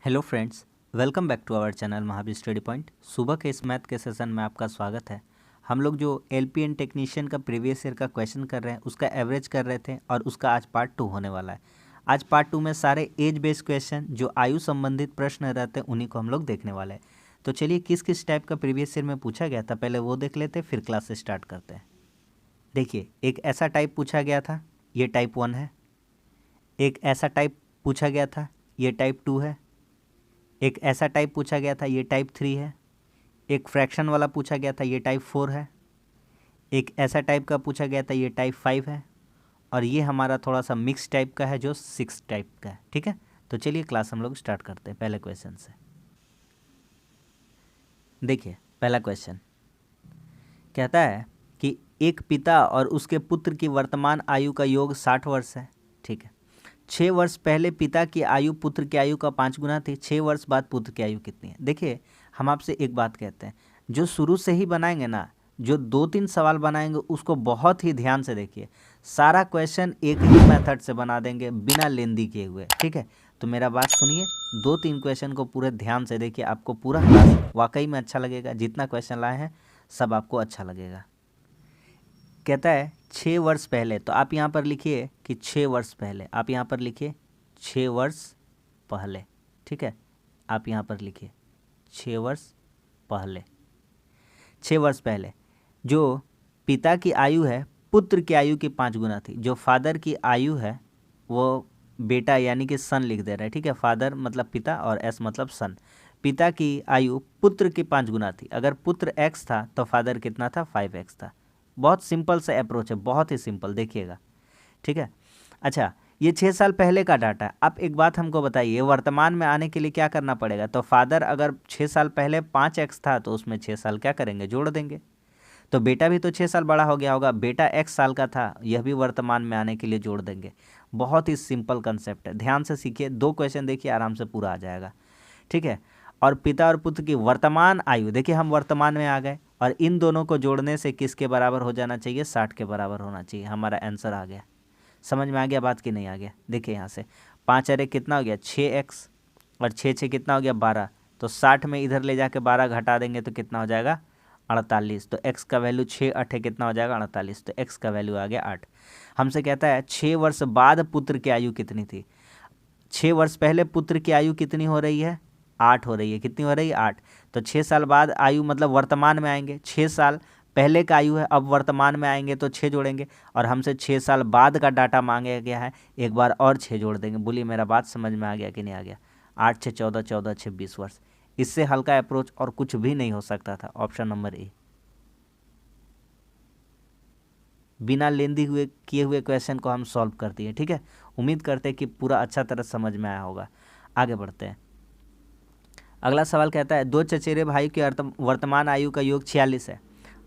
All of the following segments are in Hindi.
Hello friends, welcome back to our channel Mahavir study point. सुबह के इस मैथ के सेशन में आपका स्वागत है। हम लोग जो एलपीएन टेक्नीशियन का प्रीवियस ईयर का क्वेश्चन कर रहे हैं उसका एवरेज कर रहे थे और उसका आज पार्ट 2 होने वाला है। आज पार्ट 2 में सारे एज बेस्ड क्वेश्चन जो आयु संबंधित प्रश्न रहते हैं उन्हीं को हम लोग देखने वाले हैं। तो चलिए किस किस टाइप का प्रीवियस ईयर में पूछा गया था पहले वो देख लेते, फिर क्लास से स्टार्ट करते हैं। देखिए, एक ऐसा टाइप पूछा गया था, ये टाइप 1 है। एक ऐसा टाइप पूछा गया था, ये टाइप 2 है। एक ऐसा टाइप पूछा गया था, ये टाइप 3 है। एक फ्रैक्शन वाला पूछा गया था, ये टाइप 4 है। एक ऐसा टाइप का पूछा गया था, ये टाइप 5 है। और ये हमारा थोड़ा सा मिक्स टाइप का है जो 6 टाइप का है। ठीक है, तो चलिए क्लास हम लोग स्टार्ट करते हैं पहले क्वेश्चन से। देखिए, पहला क्वेश्चन कहता है कि एक पिता और उसके पुत्र की वर्तमान आयु का योग 60 वर्ष है। ठीक है, 6 वर्ष पहले पिता की आयु पुत्र की आयु का 5 गुना थी। 6 वर्ष बाद पुत्र की आयु कितनी है? देखिए, हम आपसे एक बात कहते हैं, जो शुरू से ही बनाएंगे ना, जो 2-3 सवाल बनाएंगे उसको बहुत ही ध्यान से देखिए। सारा क्वेश्चन एक ही मेथड से बना देंगे बिना लेंदी किए हुए। ठीक है, तो मेरा बात सुनिए, 2-3 क्वेश्चन को पूरे ध्यान से देखिए, आपको पूरा क्लास वाकई में अच्छा लगेगा। जितना क्वेश्चन लाए हैं सब आपको अच्छा लगेगा। कहता है 6 वर्ष पहले, तो आप यहाँ पर लिखिए कि 6 वर्ष पहले। आप यहाँ पर लिखिए 6 वर्ष पहले। ठीक है, आप यहाँ पर लिखिए 6 वर्ष पहले। 6 वर्ष पहले जो पिता की आयु है पुत्र की आयु की 5 गुना थी। जो फादर की आयु है वो बेटा यानी कि सन लिख दे रहा है। ठीक है, फादर मतलब पिता और एस मतलब सन। पिता की आयु पुत्र की 5 गुना थी। अगर पुत्र एक्स था तो फादर कितना था? 5x था। बहुत सिंपल सा अप्रोच है, बहुत ही सिंपल, देखिएगा। ठीक है, अच्छा, ये 6 साल पहले का डाटा है। आप एक बात हमको बताइए, वर्तमान में आने के लिए क्या करना पड़ेगा? तो फादर अगर 6 साल पहले 5x था तो उसमें 6 साल क्या करेंगे? जोड़ देंगे। तो बेटा भी तो 6 साल बड़ा हो गया होगा, बेटा x साल का था, यह भी वर्तमान में आने के लिए जोड़ देंगे। बहुत ही सिंपल कंसेप्ट है, ध्यान से सीखिए। 2 क्वेश्चन देखिए, आराम से पूरा आ जाएगा। ठीक है, और पिता और पुत्र की वर्तमान आयु, देखिए हम वर्तमान में आ गए और इन दोनों को जोड़ने से किसके बराबर हो जाना चाहिए? 60 के बराबर होना चाहिए। हमारा आंसर आ गया। समझ में आ गया बात कि नहीं आ गया? देखिए यहाँ से 5 अरे कितना हो गया? 6x, और 6 कितना हो गया? 12। तो 60 में इधर ले जाके 12 घटा देंगे तो कितना हो जाएगा? 48। तो x का वैल्यू 6 8 कितना हो जाएगा? 48। तो x का वैल्यू आ गया 8। हमसे कहता है 6 वर्ष बाद पुत्र की आयु कितनी थी? 6 वर्ष पहले पुत्र की आयु कितनी हो रही है? 8 हो रही है। कितनी हो रही है? 8। तो 6 साल बाद आयु मतलब वर्तमान में आएंगे। 6 साल पहले का आयु है, अब वर्तमान में आएंगे तो 6 जोड़ेंगे, और हमसे 6 साल बाद का डाटा मांगा गया है, एक बार और 6 जोड़ देंगे। बोलिए मेरा बात समझ में आ गया कि नहीं आ गया? 8 6 14, 14 6 20 वर्ष। इससे हल्का अप्रोच और कुछ भी नहीं हो सकता था। Option number A. बिना लेंदी हुए किए हुए क्वेश्चन को हम सॉल्व कर दिए। ठीक है, उम्मीद करते हैं कि पूरा अच्छा तरह समझ में आया होगा। आगे बढ़ते हैं। अगला सवाल कहता है 2 चचेरे भाई की वर्तमान आयु का योग 46 है।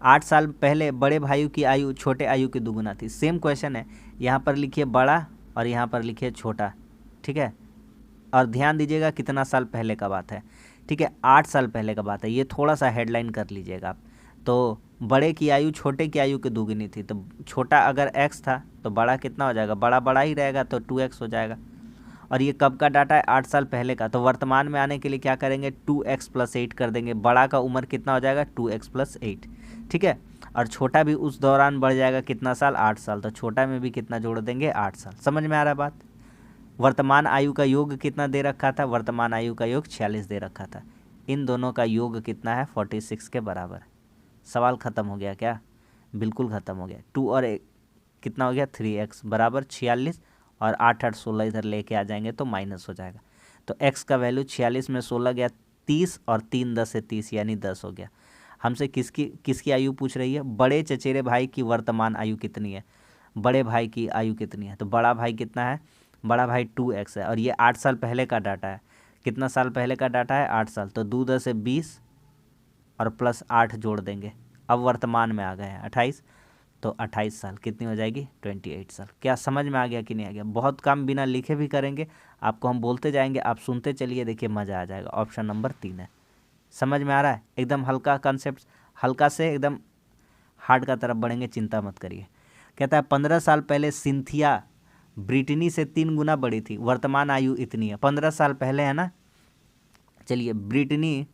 8 साल पहले बड़े भाई की आयु छोटे आयु की दुगुना थी। सेम क्वेश्चन है, यहाँ पर लिखिए बड़ा और यहाँ पर लिखिए छोटा। ठीक है, और ध्यान दीजिएगा कितना साल पहले का बात है। ठीक है, 8 साल पहले का बात है। ये थोड़ा सा हेडलाइन कर लीजिएगा आप। तो बड़े की आयु छोटे की आयु की दुगुनी थी, तो छोटा अगर x था तो बड़ा कितना हो जाएगा? बड़ा बड़ा ही रहेगा, तो 2x हो जाएगा। और ये कब का डाटा है? 8 साल पहले का। तो वर्तमान में आने के लिए क्या करेंगे? 2x + 8 कर देंगे। बड़ा का उम्र कितना हो जाएगा? 2x + 8। ठीक है, और छोटा भी उस दौरान बढ़ जाएगा। कितना साल? 8 साल। तो छोटा में भी कितना जोड़ देंगे? 8 साल। समझ में आ रहा है बात? वर्तमान आयु का योग कितना दे रखा था? वर्तमान आयु का योग 46 दे रखा था। इन दोनों का योग कितना है? 46 के बराबर। सवाल ख़त्म हो गया क्या? बिल्कुल ख़त्म हो गया। 2 और 1 कितना हो गया? 3x बराबर 46, और 8 8 16 इधर लेके आ जाएंगे तो माइनस हो जाएगा। तो x का वैल्यू 46 में 16 गया 30, और 3 10 से 30 यानी 10 हो गया। हमसे किसकी किसकी आयु पूछ रही है? बड़े चचेरे भाई की वर्तमान आयु कितनी है? बड़े भाई की आयु कितनी है? तो बड़ा भाई कितना है? बड़ा भाई 2x है, और ये 8 साल पहले का डाटा है। कितना साल पहले का डाटा है? 8 साल। तो 2 10 से 20 और प्लस 8 जोड़ देंगे। अब वर्तमान में आ गए हैं 28, तो 28 साल। कितनी हो जाएगी? 28 साल। क्या समझ में आ गया कि नहीं आ गया? बहुत काम बिना लिखे भी करेंगे, आपको हम बोलते जाएंगे, आप सुनते चलिए, देखिए मज़ा आ जाएगा। ऑप्शन नंबर 3 है। समझ में आ रहा है? एकदम हल्का कॉन्सेप्ट, हल्का से एकदम हार्ड का तरफ बढ़ेंगे, चिंता मत करिए। कहता है 15 साल पहले सिंथिया ब्रिटनी से 3 गुना बड़ी थी, वर्तमान आयु इतनी है। 15 साल पहले है ना, चलिए ब्रिटनी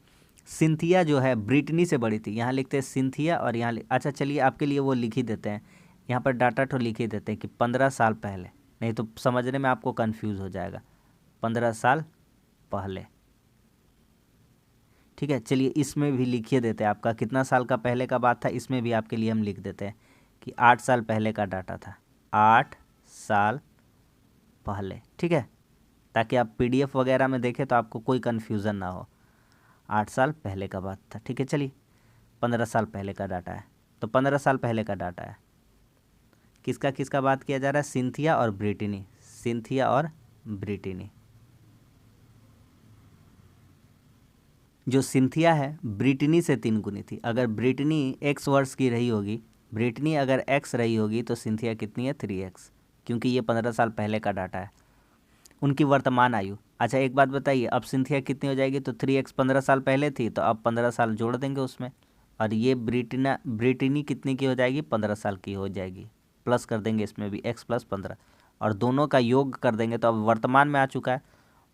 सिंथिया जो है ब्रिटनी से बड़ी थी, यहाँ लिखते हैं सिंथिया और यहाँ अच्छा चलिए आपके लिए वो लिख ही देते हैं, यहाँ पर डाटा तो लिख ही देते हैं कि 15 साल पहले, नहीं तो समझने में आपको कंफ्यूज हो जाएगा। 15 साल पहले, ठीक है। चलिए इसमें भी लिखिए देते हैं आपका कितना साल का पहले का बात था, इसमें भी आपके लिए हम लिख देते हैं कि 8 साल पहले का डाटा था, 8 साल पहले, ठीक है, ताकि आप PDF वगैरह में देखें तो आपको कोई कन्फ्यूज़न ना हो। 8 साल पहले का बात था, ठीक है। चलिए 15 साल पहले का डाटा है, तो 15 साल पहले का डाटा है, किसका किसका बात किया जा रहा है, सिंथिया और ब्रिटनी, सिंथिया और ब्रिटनी। जो सिंथिया है ब्रिटनी से 3 गुनी थी, अगर ब्रिटनी X वर्ष की रही होगी, ब्रिटनी अगर X रही होगी तो सिंथिया कितनी है 3X, क्योंकि ये 15 साल पहले का डाटा है। उनकी वर्तमान आयु, अच्छा एक बात बताइए, अब सिंथिया कितनी हो जाएगी, तो 3X 15 साल पहले थी तो अब 15 साल जोड़ देंगे उसमें, और ये ब्रिटनी कितनी की हो जाएगी, 15 साल की हो जाएगी, प्लस कर देंगे इसमें भी X + 15 और दोनों का योग कर देंगे तो अब वर्तमान में आ चुका है,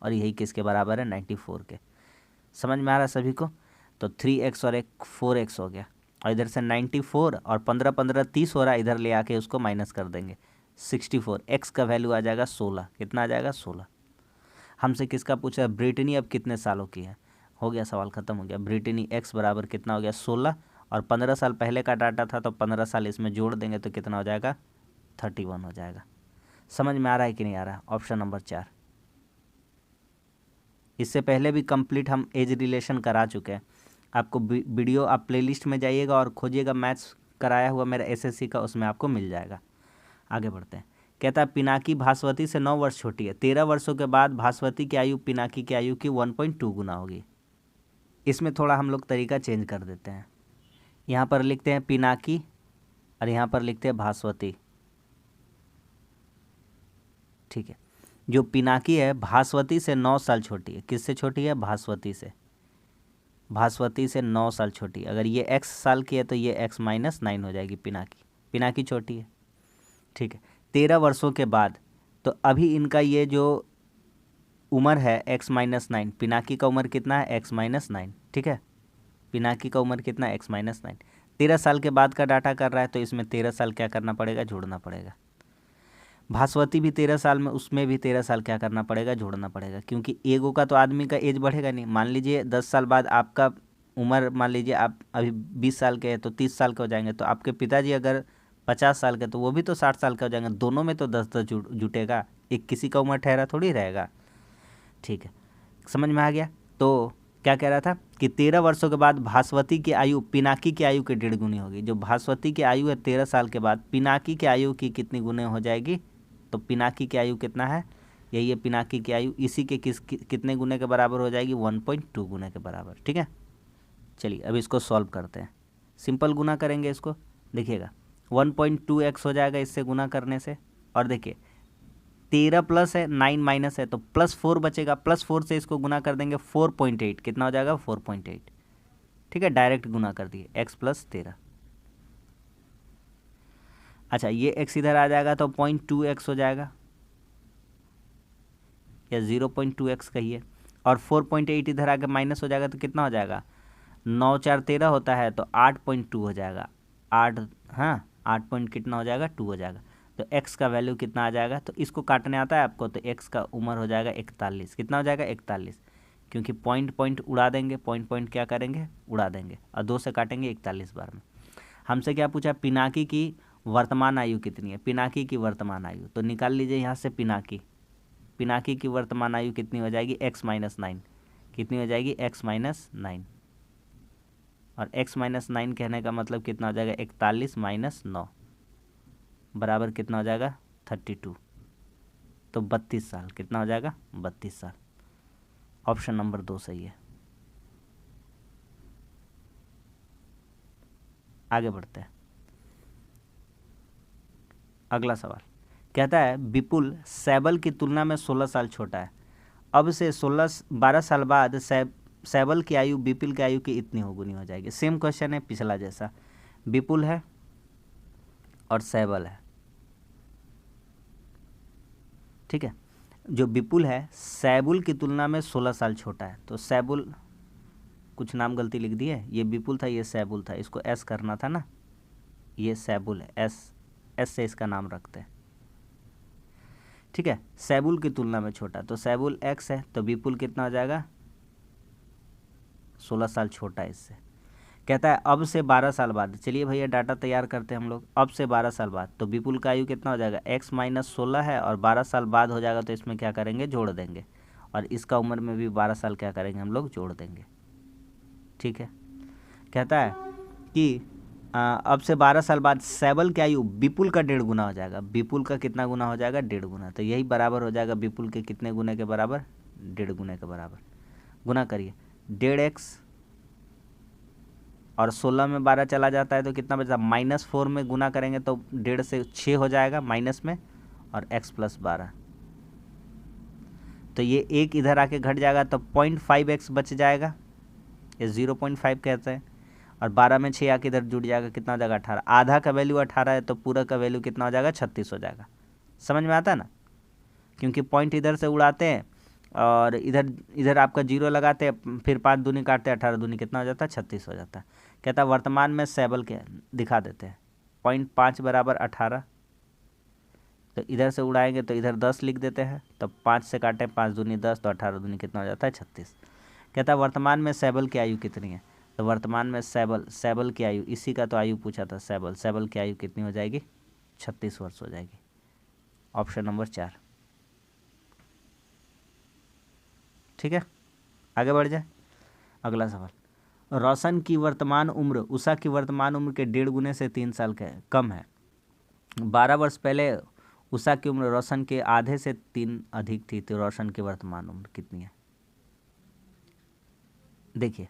और यही किसके बराबर है, 94 के। समझ में आ रहा है सभी को, तो 3X और एक 4X हो गया, और इधर से 94 और 15 15 30 हो रहा है, इधर ले आके उसको माइनस कर देंगे 64, X का वैल्यू आ जाएगा 16, कितना आ जाएगा 16। हमसे किसका पूछा है, ब्रिटनी अब कितने सालों की है, हो गया सवाल ख़त्म हो गया। ब्रिटनी X बराबर कितना हो गया 16, और 15 साल पहले का डाटा था तो 15 साल इसमें जोड़ देंगे तो कितना हो जाएगा 31 हो जाएगा। समझ में आ रहा है कि नहीं आ रहा है, ऑप्शन नंबर 4। इससे पहले भी कंप्लीट हम एज रिलेशन करा चुके हैं, आपको वीडियो आप प्लेलिस्ट में जाइएगा और खोजिएगा मैथ्स कराया हुआ मेरा SSC का, उसमें आपको मिल जाएगा। आगे बढ़ते हैं, कहता है पिनाकी भास्वती से 9 वर्ष छोटी है, 13 वर्षों के बाद भास्वती की आयु पिनाकी की आयु की 1.2 गुना होगी। इसमें थोड़ा हम लोग तरीका चेंज कर देते हैं, यहाँ पर लिखते हैं पिनाकी और यहाँ पर लिखते हैं भास्वती, ठीक है। जो पिनाकी है भास्वती से 9 साल छोटी है, किससे छोटी है, भास्वती से, भास्वती से 9 साल छोटी है। अगर ये X साल की है तो ये X - 9 हो जाएगी, पिनाकी छोटी है, ठीक है। 13 वर्षों के बाद, तो अभी इनका ये जो उम्र है X - 9, पिनाकी का उम्र कितना है X - 9, ठीक है, पिनाकी का उम्र कितना है X - 9। 13 साल के बाद का डाटा कर रहा है तो इसमें 13 साल क्या करना पड़ेगा, जोड़ना पड़ेगा। भास्वती भी 13 साल में, उसमें भी 13 साल क्या करना पड़ेगा, जोड़ना पड़ेगा, क्योंकि एगो का तो आदमी का एज बढ़ेगा नहीं। मान लीजिए 10 साल बाद आपका उम्र, मान लीजिए आप अभी 20 साल के हैं तो 30 साल के हो जाएंगे, तो आपके पिताजी अगर 50 साल के तो वो भी तो 60 साल के हो जाएंगे, दोनों में तो 10-10 जुटेगा, एक किसी का उम्र ठहरा थोड़ी रहेगा, ठीक है। समझ में आ गया। तो क्या कह रहा था कि 13 वर्षों के बाद भास्वती की आयु पिनाकी की आयु के 1.5 गुनी होगी। जो भास्वती की आयु है 13 साल के बाद पिनाकी की आयु की कितनी गुने हो जाएगी, तो पिनाकी की आयु कितना है, यही है पिनाकी की आयु, इसी के कितने गुने के बराबर हो जाएगी, 1.2 गुने के बराबर, ठीक है। चलिए अब इसको सॉल्व करते हैं, सिंपल गुना करेंगे इसको, देखिएगा 1.2x हो जाएगा इससे गुना करने से, और देखिए 13 प्लस है 9 माइनस है तो +4 बचेगा, +4 से इसको गुना कर देंगे 4.8, कितना हो जाएगा 4.8, ठीक है, डायरेक्ट गुना कर दिए x + 13। अच्छा ये x इधर आ जाएगा तो 0.2x हो जाएगा, या 0.2x कहिए, और 4.8 इधर आके माइनस हो जाएगा तो कितना हो जाएगा, 9 4 13 होता है तो 8.2 हो जाएगा, 8, हाँ 8 पॉइंट कितना हो जाएगा 2 हो जाएगा। तो x का वैल्यू कितना आ जाएगा, तो इसको काटने आता है आपको, तो x का उम्र हो जाएगा 41, कितना हो जाएगा 41, क्योंकि पॉइंट उड़ा देंगे, पॉइंट क्या करेंगे, उड़ा देंगे, और 2 से काटेंगे 41 बार में। हमसे क्या पूछा, पिनाकी की वर्तमान आयु कितनी है, पिनाकी की वर्तमान आयु, तो निकाल लीजिए यहाँ से पिनाकी की वर्तमान आयु कितनी हो जाएगी, X - 9, कितनी हो जाएगी X - 9, और X - 9 कहने का मतलब कितना हो जाएगा, 41 - 9 बराबर कितना हो जाएगा 32, तो 32 साल, कितना हो जाएगा 32 साल। ऑप्शन नंबर 2 सही है। आगे बढ़ते हैं, अगला सवाल कहता है विपुल सैबल की तुलना में 16 साल छोटा है, अब से 12 साल बाद सैबल की आयु विपुल की आयु की इतनी गुनी हो जाएगी। सेम क्वेश्चन है पिछला जैसा, विपुल है और सैबल है, ठीक है। जो विपुल है सैबुल की तुलना में 16 साल छोटा है। तो सैबुल, कुछ नाम गलती लिख दिए, ये विपुल था, ये सैबुल था, इसको एस करना था ना, ये सैबुल है, एस से इसका नाम रखते हैं, ठीक है। सैबुल की तुलना में छोटा, तो सैबुल एक्स है, तो विपुल कितना हो जाएगा, 16 साल छोटा है इससे। कहता है अब से 12 साल बाद, चलिए भैया डाटा तैयार करते हैं हम लोग। अब से 12 साल बाद, तो विपुल का आयु कितना हो जाएगा, x माइनस 16 है और 12 साल बाद हो जाएगा, तो इसमें क्या करेंगे, जोड़ देंगे, और इसका उम्र में भी 12 साल क्या करेंगे हम लोग, जोड़ देंगे, ठीक है। कहता है कि अब से 12 साल बाद सैबल की आयु विपुल का 1.5 गुना हो जाएगा। विपुल का कितना गुना हो जाएगा, 1.5 गुना, तो यही बराबर हो जाएगा विपुल के कितने गुने के बराबर, 1.5 गुने के बराबर। गुना करिए, 1.5x और 16 में 12 चला जाता है तो कितना बचा, -4 में गुना करेंगे तो 1.5 से 6 हो जाएगा माइनस में, और x + 12, तो ये एक इधर आके घट जाएगा, तो 0.5x बच जाएगा, ये 0.5 कहते हैं, और 12 में 6 आके इधर जुड़ जाएगा, कितना हो जाएगा, 18। आधा का वैल्यू 18 है, तो पूरा का वैल्यू कितना हो जाएगा, 36 हो जाएगा। समझ में आता है ना, क्योंकि पॉइंट इधर से उड़ाते हैं और इधर आपका 0 लगाते हैं, फिर 5 दूनी काटते हैं, 18 दूनी कितना हो जाता है, 36 हो जाता है। कहता है वर्तमान में सैबल के दिखा देते हैं, 0.5 बराबर 18, तो इधर से उड़ाएंगे तो इधर 10 लिख देते हैं, तो 5 से काटें, 5 दूनी 10, तो 18 दूनी कितना हो जाता है, 36। कहता है वर्तमान में सैबल की आयु कितनी है, तो वर्तमान में सैबल की आयु, इसी का तो आयु पूछा था, सैबल की आयु कितनी हो जाएगी, 36 वर्ष हो जाएगी। ऑप्शन नंबर 4, ठीक है। आगे बढ़ जाए, अगला सवाल। रोशन की वर्तमान उम्र उषा की वर्तमान उम्र के 1.5 गुने से 3 साल कम है। 12 वर्ष पहले उषा की उम्र रोशन के आधे से 3 अधिक थी, तो रोशन की वर्तमान उम्र कितनी है। देखिए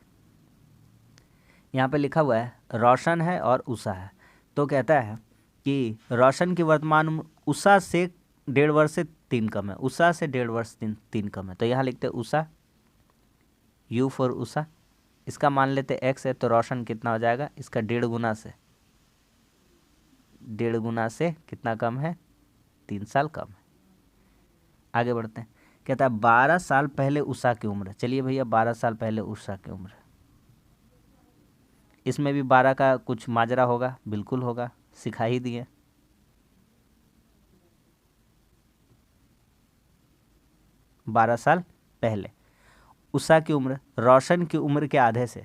यहाँ पे लिखा हुआ है रोशन है और उषा है, तो कहता है कि रोशन की वर्तमान उम्र उषा से 1.5 वर्ष से 3 कम है, उषा से 1.5 वर्ष 3 कम है, तो यहाँ लिखते हैं उषा, U फॉर उषा, इसका मान लेते x है, तो रोशन कितना हो जाएगा, इसका 1.5 गुना से, 1.5 गुना से कितना कम है, 3 साल कम है। आगे बढ़ते हैं, कहता है 12 साल पहले उषा की उम्र, चलिए भैया 12 साल पहले उषा की उम्र, इसमें भी 12 का कुछ माजरा होगा, बिल्कुल होगा, सिखा ही दिए। बारह साल पहले उषा की उम्र रोशन की उम्र के आधे से,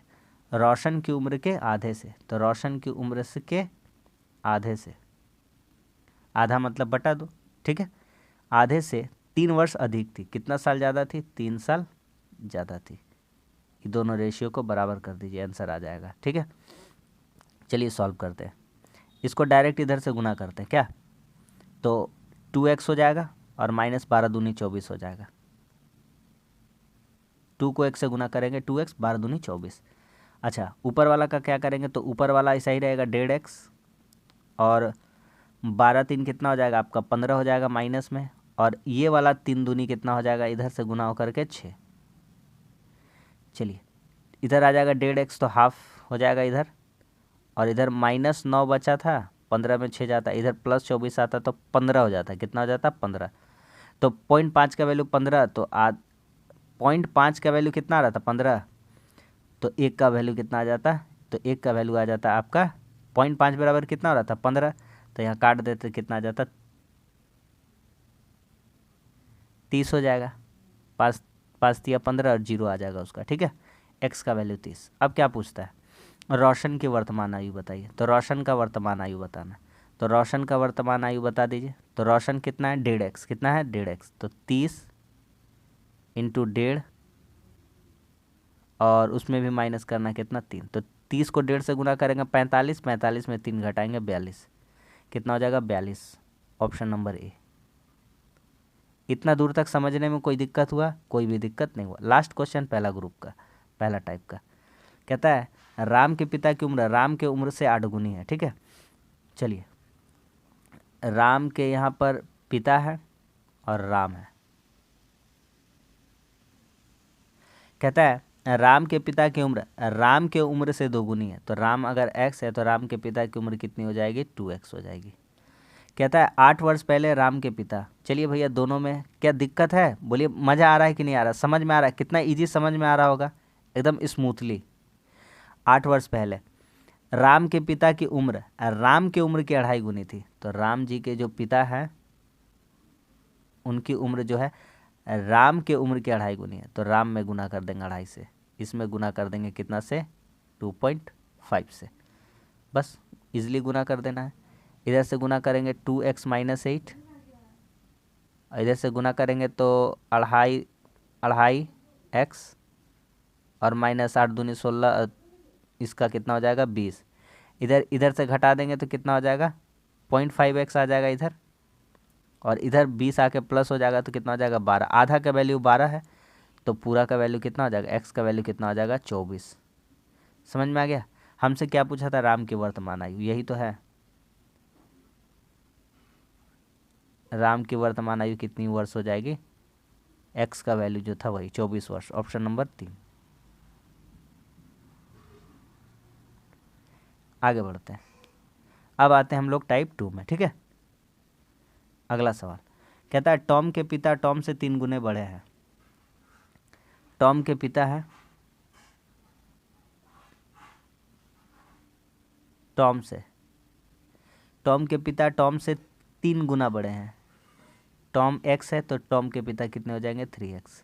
रोशन की उम्र के आधे से, तो रोशन की उम्र से के आधे से, आधा मतलब बटा 2, ठीक है, आधे से 3 वर्ष अधिक थी, कितना साल ज़्यादा थी, 3 साल ज़्यादा थी। ये दोनों रेशियो को बराबर कर दीजिए, आंसर आ जाएगा, ठीक है। चलिए सॉल्व करते हैं, इसको डायरेक्ट इधर से गुना करते हैं क्या, तो 2x हो जाएगा और -12 दूनी 24 हो जाएगा, 2 को x से गुना करेंगे 2x, 12 दूनी 24। अच्छा ऊपर वाला का क्या करेंगे, तो ऊपर वाला ऐसा ही रहेगा 1.5x, और 12 3 कितना हो जाएगा आपका 15 हो जाएगा माइनस में, और ये वाला 3 दूनी कितना हो जाएगा, इधर से गुना होकर के 6। चलिए इधर आ जाएगा 1.5x, तो हाफ हो जाएगा इधर, और इधर -9 बचा था, 15 में 6 जाता, इधर +24 आता तो 15 हो जाता, कितना हो जाता 15, तो 0.5 का वैल्यू 15, तो 0.5 का वैल्यू कितना आ रहा था 15, तो 1 का वैल्यू कितना आ जाता, तो 1 का वैल्यू आ जाता आपका 0.5 बराबर कितना हो रहा था 15, तो यहाँ काट देते कितना आ जाता 30 हो जाएगा, 5 दिया 15 और 0 आ जाएगा उसका, ठीक है। x का वैल्यू 30। अब क्या पूछता है, रोशन की वर्तमान आयु बताइए, तो रोशन का वर्तमान आयु बताना, तो रोशन का वर्तमान आयु बता दीजिए, तो रोशन कितना है 1.5x, कितना है 1.5x, तो 30 × 1.5 और उसमें भी माइनस करना कितना 3, तो 30 को 1.5 से गुना करेंगे 45, 45 में 3 घटाएंगे 42, कितना हो जाएगा 42। Option number A. इतना दूर तक समझने में कोई दिक्कत हुआ, कोई भी दिक्कत नहीं हुआ। लास्ट क्वेश्चन पहला ग्रुप का, पहला टाइप का, कहता है राम के पिता की उम्र राम के उम्र से 8 गुनी है, ठीक है। चलिए राम के यहाँ पर पिता है और राम है, कहता है राम के पिता की उम्र राम के उम्र से 2 गुनी है, तो राम अगर x है तो राम के पिता की उम्र कितनी हो जाएगी 2x हो जाएगी। कहता है 8 वर्ष पहले राम के पिता। चलिए भैया, दोनों में क्या दिक्कत है? बोलिए, मज़ा आ रहा है कि नहीं आ रहा? समझ में आ रहा है? कितना इजी समझ में आ रहा होगा, एकदम स्मूथली। 8 वर्ष पहले राम के पिता की उम्र राम की उम्र की 2.5 गुनी थी। तो राम जी के जो पिता हैं उनकी उम्र जो है राम के उम्र की 2.5 गुनी है। तो राम में गुना कर देंगे 2.5 से, इसमें गुना कर देंगे कितना से? 2.5 से। बस इजली गुना कर देना है। इधर से गुना करेंगे 2x - 8, इधर से गुना करेंगे तो 2.5 x और -8 दूनी 16, इसका कितना हो जाएगा? 20। इधर इधर से घटा देंगे तो कितना हो जाएगा? 0.5x आ जाएगा इधर, और इधर 20 आके प्लस हो जाएगा तो कितना हो जाएगा? 12। आधा का वैल्यू 12 है, तो पूरा का वैल्यू कितना हो जाएगा? x का वैल्यू कितना हो जाएगा? 24। समझ में आ गया? हमसे क्या पूछा था? राम की वर्तमान आयु, यही तो है। राम की वर्तमान आयु कितनी वर्ष हो जाएगी? x का वैल्यू जो था वही 24 वर्ष। Option number 3। आगे बढ़ते हैं। अब आते हैं हम लोग टाइप 2 में। ठीक है, अगला सवाल कहता है टॉम के पिता टॉम से 3 गुने बड़े हैं। टॉम के पिता है टॉम के पिता टॉम से 3 गुना बड़े हैं। टॉम x है तो टॉम के पिता कितने हो जाएंगे? 3x।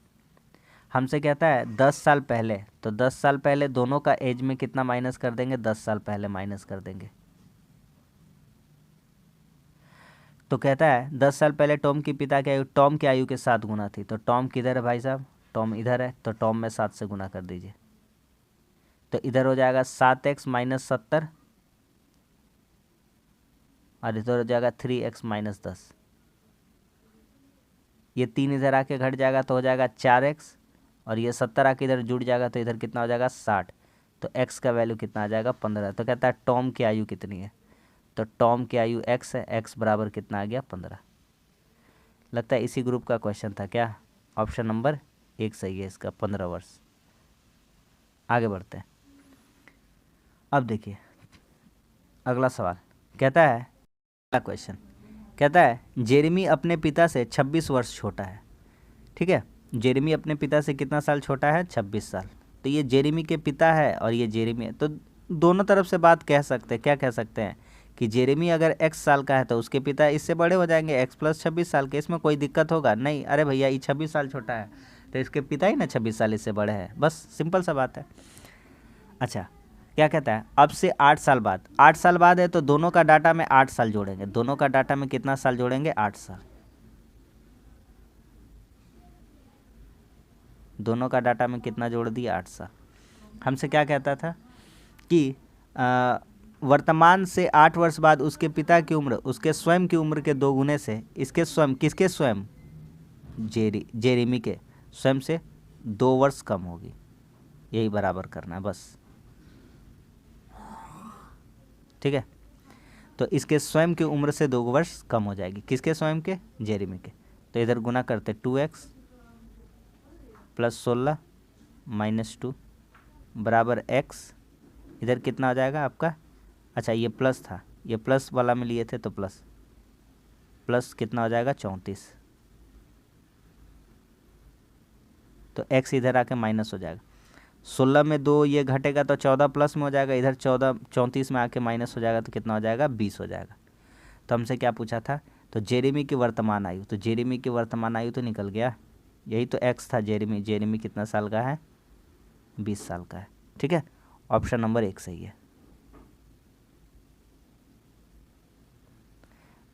हमसे कहता है 10 साल पहले, तो 10 साल पहले दोनों का एज में कितना माइनस कर देंगे? 10 साल पहले माइनस कर देंगे। तो कहता है 10 साल पहले टॉम की पिता की आयु टॉम की आयु के 7 गुना थी। तो टॉम किधर है भाई साहब? टॉम इधर है, तो टॉम में 7 से गुना कर दीजिए। तो इधर हो जाएगा 7x - 70 और इधर हो जाएगा 3x - 10। ये 3 इधर आके घट जाएगा तो हो जाएगा 4x, और ये 70 आके इधर जुड़ जाएगा तो इधर कितना हो जाएगा? 60। तो x का वैल्यू कितना आ जाएगा? 15। तो कहता है टॉम की आयु कितनी है? तो टॉम की आयु x है, x बराबर कितना आ गया? 15। लगता है इसी ग्रुप का क्वेश्चन था क्या? ऑप्शन नंबर 1 सही है इसका, 15 वर्ष। आगे बढ़ते हैं। अब देखिए अगला सवाल कहता है, अगला क्वेश्चन कहता है जेरेमी अपने पिता से 26 वर्ष छोटा है। ठीक है, जेरेमी अपने पिता से कितना साल छोटा है? 26 साल। तो ये जेरेमी के पिता है और ये जेरेमी है, तो दोनों तरफ से बात कह सकते हैं। क्या कह सकते हैं कि जेरेमी अगर x साल का है तो उसके पिता इससे बड़े हो जाएंगे, x + 26 साल के। इसमें कोई दिक्कत होगा नहीं? अरे भैया ये 26 साल छोटा है तो इसके पिता ही ना 26 साल इससे बड़े हैं, बस सिंपल सा बात है। अच्छा, क्या कहता है अब से 8 साल बाद, 8 साल बाद है तो दोनों का डाटा में 8 साल जोड़ेंगे। दोनों का डाटा में कितना साल जोड़ेंगे? 8 साल। दोनों का डाटा में कितना जोड़ दिया? 8 साल। हमसे क्या कहता था कि वर्तमान से 8 वर्ष बाद उसके पिता की उम्र उसके स्वयं की उम्र के 2 गुने से इसके स्वयं, किसके स्वयं? जेरेमी के स्वयं से 2 वर्ष कम होगी। यही बराबर करना है बस। ठीक है, तो इसके स्वयं की उम्र से 2 वर्ष कम हो जाएगी। किसके स्वयं के? जेरेमी के। तो इधर गुना करते 2x + 16 - 2 बराबर x। इधर कितना हो जाएगा आपका? अच्छा ये प्लस था, ये प्लस वाला में लिए थे तो प्लस कितना हो जाएगा? 34। तो x इधर आके माइनस हो जाएगा। 16 में 2 ये घटेगा तो 14 प्लस में हो जाएगा। इधर 14 34 में आके माइनस हो जाएगा तो कितना हो जाएगा? 20 हो जाएगा। तो हमसे क्या पूछा था? तो जेरेमी की वर्तमान आयु, तो जेरेमी की वर्तमान आयु तो निकल गया, यही तो x था। जेरेमी कितना साल का है? 20 साल का है। ठीक है, ऑप्शन नंबर 1 सही है।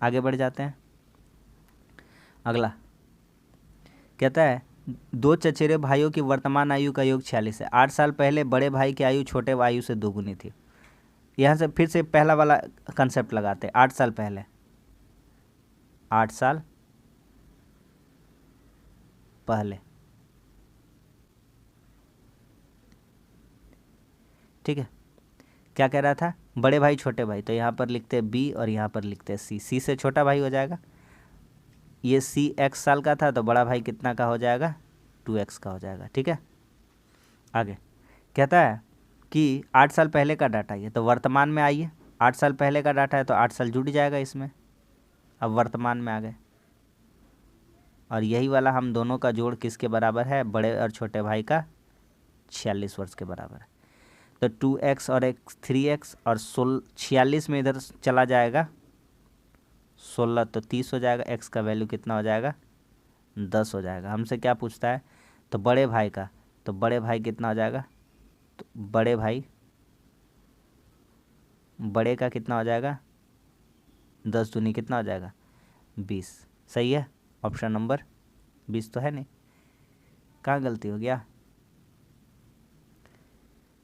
आगे बढ़ जाते हैं। अगला कहता है 2 चचेरे भाइयों की वर्तमान आयु का योग 46 है। 8 साल पहले बड़े भाई की आयु छोटे आयु से 2 गुनी थी। यहाँ से फिर से पहला वाला कंसेप्ट लगाते हैं। 8 साल पहले, 8 साल पहले, ठीक है, क्या कह रहा था? बड़े भाई छोटे भाई, तो यहाँ पर लिखते हैं b और यहाँ पर लिखते हैं c। c से छोटा भाई हो जाएगा। ये c x साल का था तो बड़ा भाई कितना का हो जाएगा? 2x का हो जाएगा। ठीक है, आगे कहता है कि 8 साल पहले का डाटा ये, तो वर्तमान में आइए। 8 साल पहले का डाटा है तो 8 साल जुड़ जाएगा इसमें। अब वर्तमान में आ गए, और यही वाला हम दोनों का जोड़ किसके बराबर है, बड़े और छोटे भाई का 46 वर्ष के बराबर है। तो 2x और x 3x और 46 में इधर चला जाएगा 16, तो 30 हो जाएगा। x का वैल्यू कितना हो जाएगा, 10 हो जाएगा। हमसे क्या पूछता है, तो बड़े भाई का, तो बड़े भाई कितना हो जाएगा, तो बड़े भाई, बड़े का कितना हो जाएगा, 10 दूनी कितना हो जाएगा, 20। सही है, ऑप्शन नंबर 20 तो है नहीं। कहाँ गलती हो गया,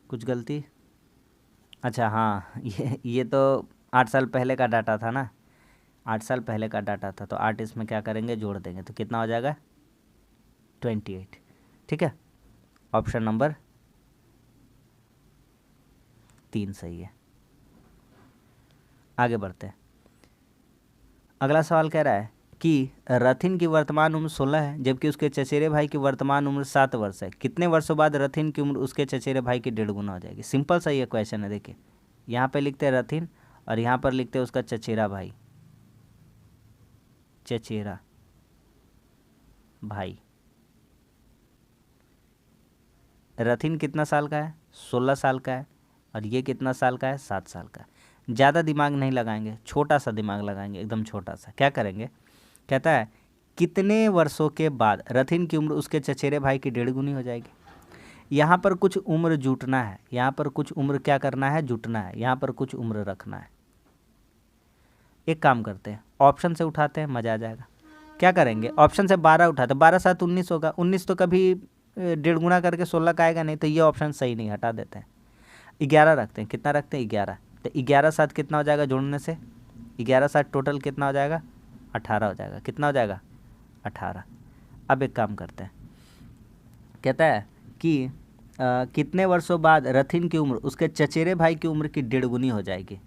कुछ गलती? अच्छा हाँ, ये तो 8 साल पहले का डाटा था ना, 8 साल पहले का डाटा था, तो 8 इसमें क्या करेंगे, जोड़ देंगे, तो कितना हो जाएगा, 28। ठीक है, ऑप्शन नंबर 3 सही है। आगे बढ़ते हैं। अगला सवाल कह रहा है कि रथिन की वर्तमान उम्र 16 है, जबकि उसके चचेरे भाई की वर्तमान उम्र 7 वर्ष है। कितने वर्षों बाद रथिन की उम्र उसके चचेरे भाई की 1.5 गुना हो जाएगी। सिंपल सा ये क्वेश्चन है। देखिए, यहाँ पे लिखते हैं रथिन और यहाँ पर लिखते हैं उसका चचेरा भाई, चचेरा भाई। रथिन कितना साल का है, 16 साल का है, और ये कितना साल का है, 7 साल का। ज़्यादा दिमाग नहीं लगाएंगे, छोटा सा दिमाग लगाएंगे, एकदम छोटा सा। क्या करेंगे, कहता है कितने वर्षों के बाद रथिन की उम्र उसके चचेरे भाई की 1.5 गुनी हो जाएगी। यहाँ पर कुछ उम्र जुटना है, यहाँ पर कुछ उम्र क्या करना है, जुटना है, यहाँ पर कुछ उम्र रखना है। एक काम करते हैं, ऑप्शन से उठाते हैं, मज़ा आ जाएगा। क्या करेंगे, ऑप्शन से 12 उठाते, 12 7 19 होगा। 19 तो कभी 1.5 गुना करके 16 का आएगा नहीं, तो ये ऑप्शन सही नहीं, हटा देते हैं। 11 रखते हैं, कितना रखते हैं, 11। तो 11 7 कितना हो जाएगा जोड़ने से, 11 7 टोटल कितना हो जाएगा, 18 हो जाएगा। कितना हो जाएगा, 18। अब एक काम करते हैं, कहता है कि कितने वर्षों बाद रथिन की उम्र उसके चचेरे भाई की उम्र की 1.5 गुनी हो जाएगी।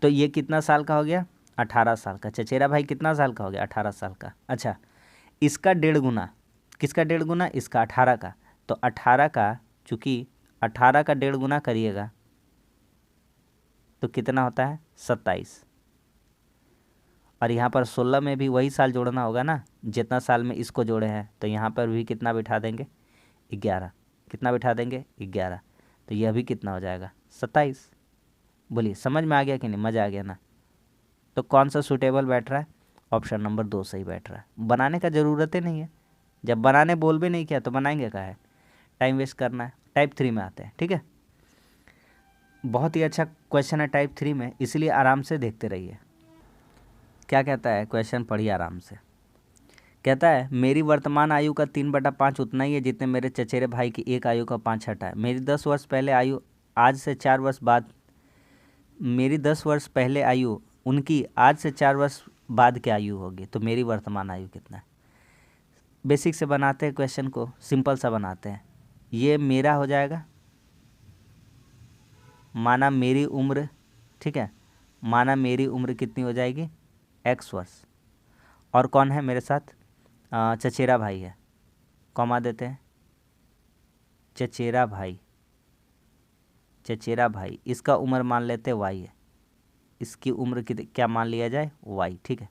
तो ये कितना साल का हो गया, 18 साल का। चचेरा भाई कितना साल का हो गया, 18 साल का। अच्छा, इसका 1.5 गुना, किसका 1.5 गुना, इसका 18 का। तो 18 का, चूँकि 18 का 1.5 गुना करिएगा तो कितना होता है, 27। और यहाँ पर 16 में भी वही साल जोड़ना होगा ना, जितना साल में इसको जोड़े हैं। तो यहाँ पर भी कितना बिठा देंगे, 11। कितना बिठा देंगे, 11। तो यह भी कितना हो जाएगा, 27। बोलिए, समझ में आ गया कि नहीं, मज़ा आ गया ना। तो कौन सा सूटेबल बैठ रहा है, ऑप्शन नंबर 2 सही बैठ रहा है। बनाने का ज़रूरत ही नहीं है, जब बनाने बोल भी नहीं किया तो बनाएंगे क्या है, टाइम वेस्ट करना है। टाइप 3 में आते हैं, ठीक है। बहुत ही अच्छा क्वेश्चन है टाइप 3 में, इसलिए आराम से देखते रहिए। क्या कहता है क्वेश्चन, पढ़िए आराम से। कहता है मेरी वर्तमान आयु का 3/5 उतना ही है जितने मेरे चचेरे भाई की एक आयु का 5/6 है। मेरी 10 वर्ष पहले आयु आज से 4 वर्ष बाद, मेरी 10 वर्ष पहले आयु उनकी आज से 4 वर्ष बाद की आयु होगी। तो मेरी वर्तमान आयु कितना है। बेसिक से बनाते हैं क्वेश्चन को, सिंपल सा बनाते हैं। ये मेरा हो जाएगा, माना मेरी उम्र, ठीक है, माना मेरी उम्र कितनी हो जाएगी, x वर्ष। और कौन है मेरे साथ, चचेरा भाई है, कॉमा देते हैं, चचेरा भाई, चचेरा भाई, इसका उम्र मान लेते हैं y है, इसकी उम्र की क्या मान लिया जाए, y। ठीक है,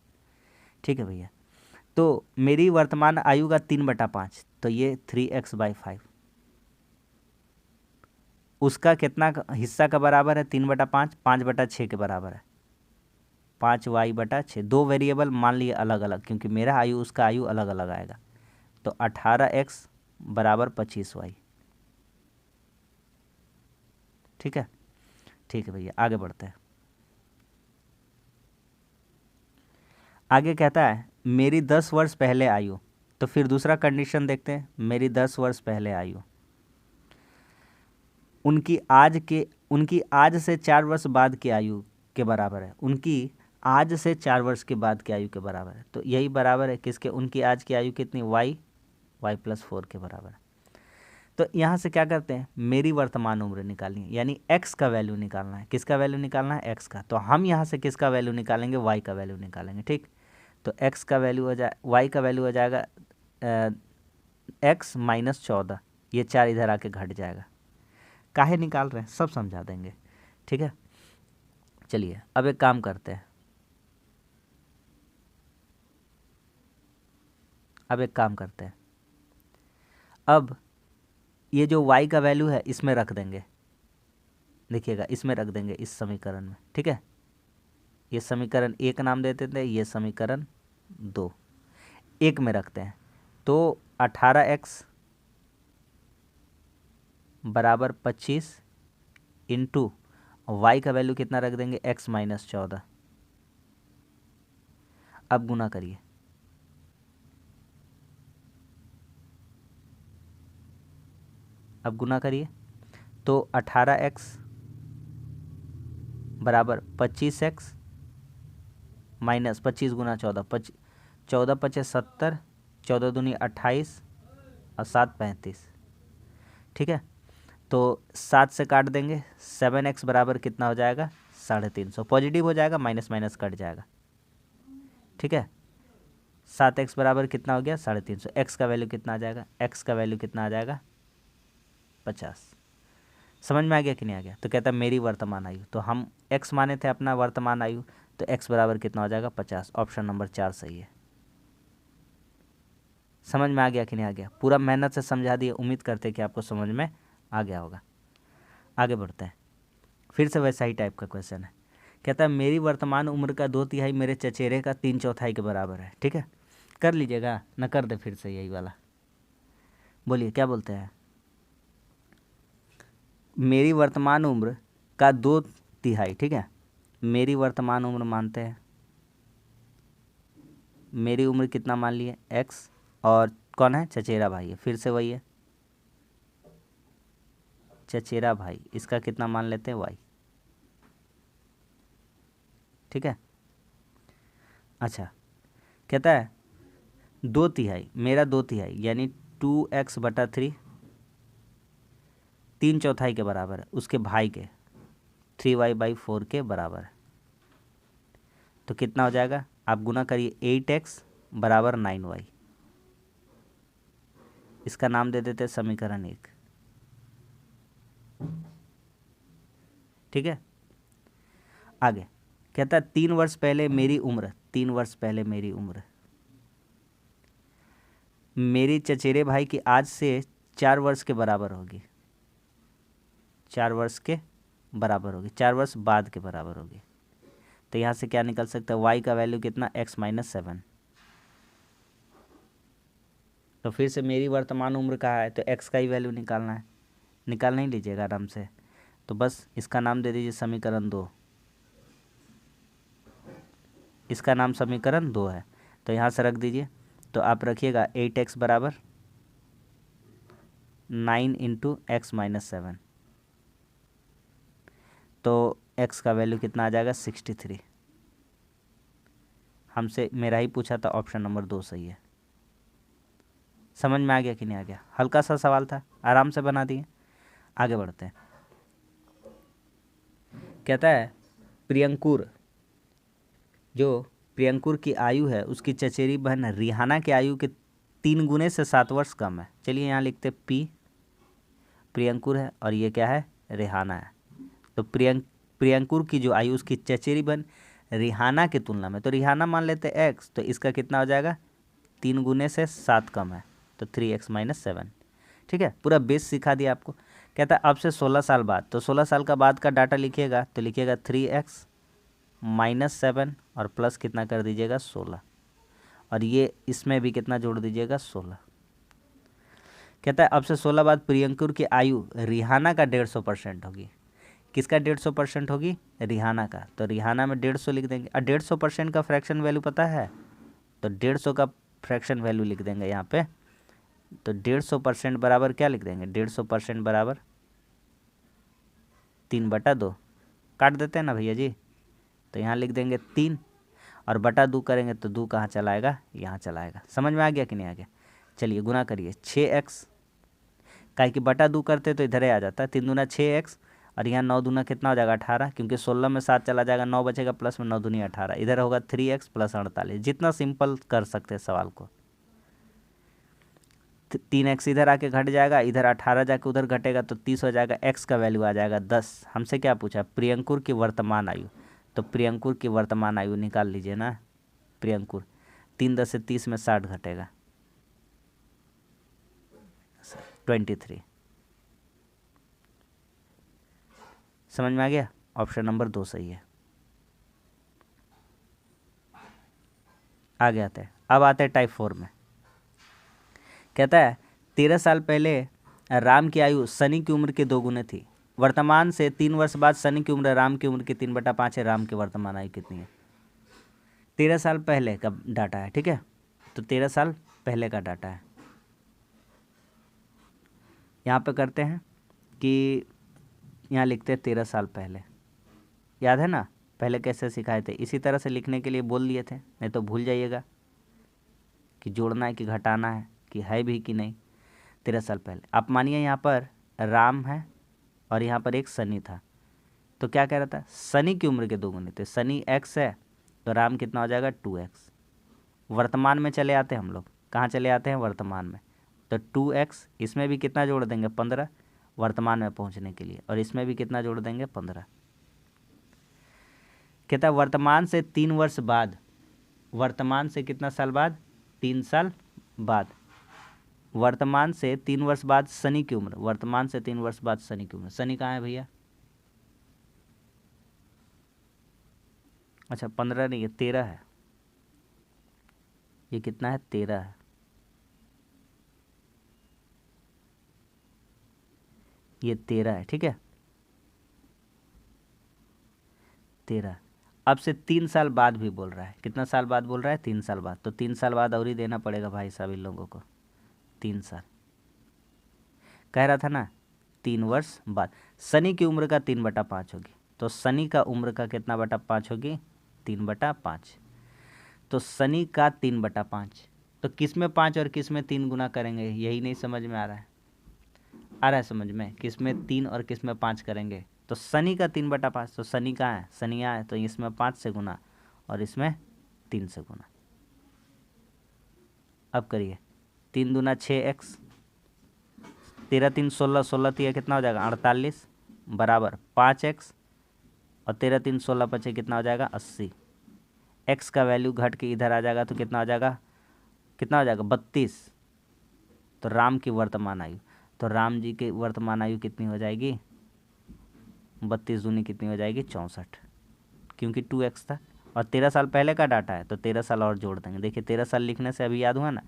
ठीक है भैया। तो मेरी वर्तमान आयु का 3/5, तो ये 3x/5। उसका कितना हिस्सा का बराबर है, 3/5, 5/6 के बराबर है, 5y/6। 2 वेरिएबल मान लिए अलग अलग, क्योंकि मेरा आयु उसका आयु अलग अलग आएगा। तो 18x बराबर 25y। ठीक है, ठीक है भैया, आगे बढ़ते हैं। आगे कहता है मेरी 10 वर्ष पहले आयु, तो फिर दूसरा कंडीशन देखते हैं। मेरी 10 वर्ष पहले आयु उनकी आज से 4 वर्ष बाद की आयु के बराबर है। उनकी आज से 4 वर्ष के बाद की आयु के बराबर है। तो यही बराबर है किसके, उनकी आज की आयु कितनी, y+4 के बराबर है। तो यहाँ से क्या करते हैं, मेरी वर्तमान उम्र निकालनी है, यानी x का वैल्यू निकालना है। किसका वैल्यू निकालना है, x का। तो हम यहाँ से किसका वैल्यू निकालेंगे, y का वैल्यू निकालेंगे। ठीक, तो x का वैल्यू हो जाए, y का वैल्यू हो जाएगा x - 14। ये 4 इधर आके घट जाएगा। काहे निकाल रहे हैं, सब समझा देंगे। ठीक है, चलिए अब एक काम करते हैं, अब एक काम करते हैं, अब ये जो y का वैल्यू है इसमें रख देंगे, देखिएगा इसमें रख देंगे इस समीकरण में, ठीक है। ये समीकरण 1 नाम देते थे, ये समीकरण 2, 1 में रखते हैं। तो 18x बराबर 25 इंटू वाई का वैल्यू कितना रख देंगे, x माइनस 14। अब गुना करिए, अब गुना करिए, तो 18x बराबर 25x माइनस 25 गुना 14, 14 पचे 70, 14 दूनी 28 और 7 35, ठीक है। तो 7 से काट देंगे, 7x बराबर कितना हो जाएगा 350, पॉजिटिव हो जाएगा, माइनस माइनस कट जाएगा, ठीक है। 7x बराबर कितना हो गया 350, x का वैल्यू कितना आ जाएगा, x का वैल्यू कितना आ जाएगा 50। समझ में आ गया कि नहीं आ गया। तो कहता है मेरी वर्तमान आयु, तो हम x माने थे अपना वर्तमान आयु, तो x बराबर कितना हो जाएगा 50। ऑप्शन नंबर 4 सही है। समझ में आ गया कि नहीं आ गया, पूरा मेहनत से समझा दिए, उम्मीद करते हैं कि आपको समझ में आ गया होगा। आगे बढ़ते हैं, फिर से वैसा ही टाइप का क्वेश्चन है। कहता है मेरी वर्तमान उम्र का 2/3 मेरे चचेरे का 3/4 के बराबर है, ठीक है। कर लीजिएगा, न कर दे फिर से यही वाला, बोलिए क्या बोलते हैं। मेरी वर्तमान उम्र का 2/3, ठीक है, मेरी वर्तमान उम्र मानते हैं, मेरी उम्र कितना मान लिए x, और कौन है चचेरा भाई है, फिर से वही है चचेरा भाई, इसका कितना मान लेते हैं y, ठीक है। अच्छा, कहता है 2/3 मेरा 2/3 यानी 2x बटा 3, 3/4 के बराबर है, उसके भाई के 3y/4 के बराबर है। तो कितना हो जाएगा, आप गुना करिए, 8x बराबर 9y, इसका नाम दे देते समीकरण 1, ठीक है। आगे कहता है 3 वर्ष पहले मेरी उम्र, 3 वर्ष पहले मेरी उम्र मेरी चचेरे भाई की आज से 4 वर्ष के बराबर होगी, 4 वर्ष के बराबर होगी, 4 वर्ष बाद के बराबर होगी। तो यहाँ से क्या निकल सकता है, y का वैल्यू कितना x माइनस 7। तो फिर से मेरी वर्तमान उम्र कहाँ है, तो x का ही वैल्यू निकालना है, निकाल नहीं लीजिएगा आराम से। तो बस इसका नाम दे दीजिए समीकरण 2, इसका नाम समीकरण 2 है। तो यहाँ से रख दीजिए, तो आप रखिएगा 8x बराबर 9 इंटू एक्स माइनस 7, तो x का वैल्यू कितना आ जाएगा 63। हमसे मेरा ही पूछा था, ऑप्शन नंबर 2 सही है। समझ में आ गया कि नहीं आ गया, हल्का सा सवाल था, आराम से बना दिए। आगे बढ़ते हैं, कहता है प्रियंकुर, जो प्रियंकुर की आयु है उसकी चचेरी बहन रिहाना की आयु के 3 गुने से 7 वर्ष कम है। चलिए यहाँ लिखते p, प्रियंकुर है और ये क्या है रिहाना है। तो प्रियंकुर की जो आयु उसकी चचेरी बहन रिहाना की तुलना में, तो रिहाना मान लेते x, तो इसका कितना हो जाएगा 3 गुने से 7 कम है, तो 3x माइनस 7, ठीक है। पूरा बेस सिखा दिया आपको। कहता है अब से 16 साल बाद, तो 16 साल का बाद का डाटा लिखिएगा, तो लिखिएगा 3x माइनस 7 और प्लस कितना कर दीजिएगा 16, और ये इसमें भी कितना जोड़ दीजिएगा 16। कहता है अब से 16 बाद प्रियंकुर की आयु रिहाना का 150% होगी। किसका 150% होगी, रिहाना का। तो रिहाना में 150 लिख देंगे, और 150% का फ्रैक्शन वैल्यू पता है, तो 150 का फ्रैक्शन वैल्यू लिख देंगे यहाँ पे। तो 150% बराबर क्या लिख देंगे, 150% बराबर 3/2, काट देते हैं ना भैया जी। तो यहाँ लिख देंगे 3 और बटा 2 करेंगे तो 2 कहाँ चला आएगा, यहाँ चला आएगा। समझ में आ गया कि नहीं आ गया। चलिए गुना करिए, 6x, काहे कि बटा 2 करते तो इधर ही आ जाता है, 3 दूना 6x, और यहाँ 9 दूना कितना हो जाएगा 18, क्योंकि 16 में 7 चला जाएगा, 9 बचेगा, प्लस में 9 दूनी 18, इधर होगा 3x प्लस 48। जितना सिंपल कर सकते हैं सवाल को। 3x इधर आके घट जाएगा, इधर 18 जाके उधर घटेगा, तो 30 हो जाएगा, x का वैल्यू आ जाएगा 10। हमसे क्या पूछा, प्रियंकुर की वर्तमान आयु, तो प्रियंकुर की वर्तमान आयु निकाल लीजिए ना। प्रियंकुर 3 10 से 30 में 60 घटेगा, 23। समझ में आ गया? ऑप्शन नंबर 2 सही है। आगे आते हैं। अब आते हैं टाइप 4 में। कहता है 13 साल पहले राम की आयु शनि की उम्र के 2 गुने थी। वर्तमान से 3 वर्ष बाद शनि की उम्र राम की उम्र की 3/5 है। राम की वर्तमान आयु कितनी है? 13 साल पहले का डाटा है, ठीक है। तो 13 साल पहले का डाटा है। यहाँ पे करते हैं कि यहाँ लिखते हैं 13 साल पहले। याद है ना पहले कैसे सिखाए थे? इसी तरह से लिखने के लिए बोल दिए थे, नहीं तो भूल जाइएगा कि जोड़ना है कि घटाना है कि है भी कि नहीं। 13 साल पहले आप मानिए यहाँ पर राम है और यहाँ पर एक शनि था, तो क्या कह रहा था? शनि की उम्र के 2 गुने थे। शनि x है तो राम कितना हो जाएगा? 2x। वर्तमान में चले आते हैं हम लोग। कहाँ चले आते हैं? वर्तमान में। तो 2x, इसमें भी कितना जोड़ देंगे? 15 वर्तमान में पहुँचने के लिए, और इसमें भी कितना जोड़ देंगे? 15। कहता है वर्तमान से 3 वर्ष बाद, वर्तमान से कितना साल बाद? 3 साल बाद। वर्तमान से 3 वर्ष बाद शनि की उम्र, वर्तमान से 3 वर्ष बाद शनि की उम्र। शनि कहाँ है भैया? अच्छा 15 नहीं है, 13 है। ये कितना है? 13 है। ये 13 है, ठीक है। 13 अब से 3 साल बाद भी बोल रहा है। कितना साल बाद बोल रहा है? 3 साल बाद। तो 3 साल बाद और ही देना पड़ेगा भाई साहब इन लोगों को। 3 साल कह रहा था ना, 3 वर्ष बाद। शनि की उम्र का 3/5 होगी, तो शनि का उम्र का कितना बटा 5 होगी? 3/5। तो शनि का 3/5, तो किस में 5 और किस में 3 गुना करेंगे? यही नहीं समझ में आ रहा है? आ रहा है समझ में? किस में 3 और किस में 5 करेंगे? तो शनि का 3/5, तो शनि कहाँ है? शनि यहाँ है, तो इसमें 5 से गुना और इसमें 3 से गुना। अब करिए, 3 दूना 6x, 13 3 16, 16 3 कितना हो जाएगा? 48 बराबर 5x, और 13 3 16 बचे कितना हो जाएगा? 80। x का वैल्यू घट के इधर आ जाएगा तो कितना हो जाएगा? कितना हो जाएगा? 32। तो राम की वर्तमान आयु, तो राम जी की वर्तमान आयु कितनी हो जाएगी? 32 दूनी कितनी हो जाएगी? 64, क्योंकि 2x था और 13 साल पहले का डाटा है, तो 13 साल और जोड़ देंगे। देखिए 13 साल लिखने से अभी याद हुआ ना,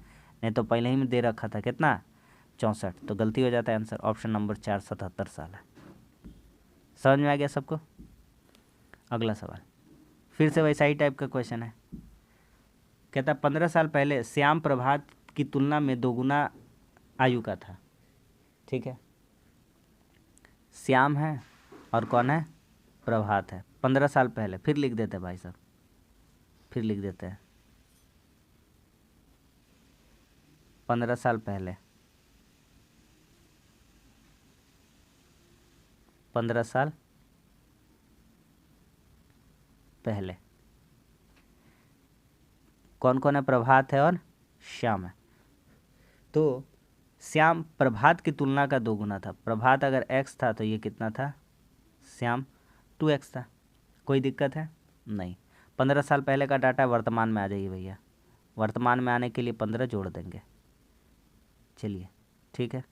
नहीं तो पहले ही में दे रखा था कितना? 64। तो गलती हो जाता है, आंसर ऑप्शन नंबर 4 77 साल है। समझ में आ गया सबको? अगला सवाल फिर से वैसा ही टाइप का क्वेश्चन है। कहता 15 साल पहले श्याम प्रभात की तुलना में 2 गुना आयु का था, ठीक है। श्याम है और कौन है? प्रभात है। 15 साल पहले, फिर लिख देते हैं भाई साहब, फिर लिख देते हैं 15 साल पहले, 15 साल पहले कौन कौन है? प्रभात है और श्याम है। तो श्याम प्रभात की तुलना का 2 गुना था। प्रभात अगर x था तो ये कितना था? श्याम 2x था। कोई दिक्कत है? नहीं। 15 साल पहले का डाटा वर्तमान में आ जाइए भैया, वर्तमान में आने के लिए 15 जोड़ देंगे। चलिए ठीक है।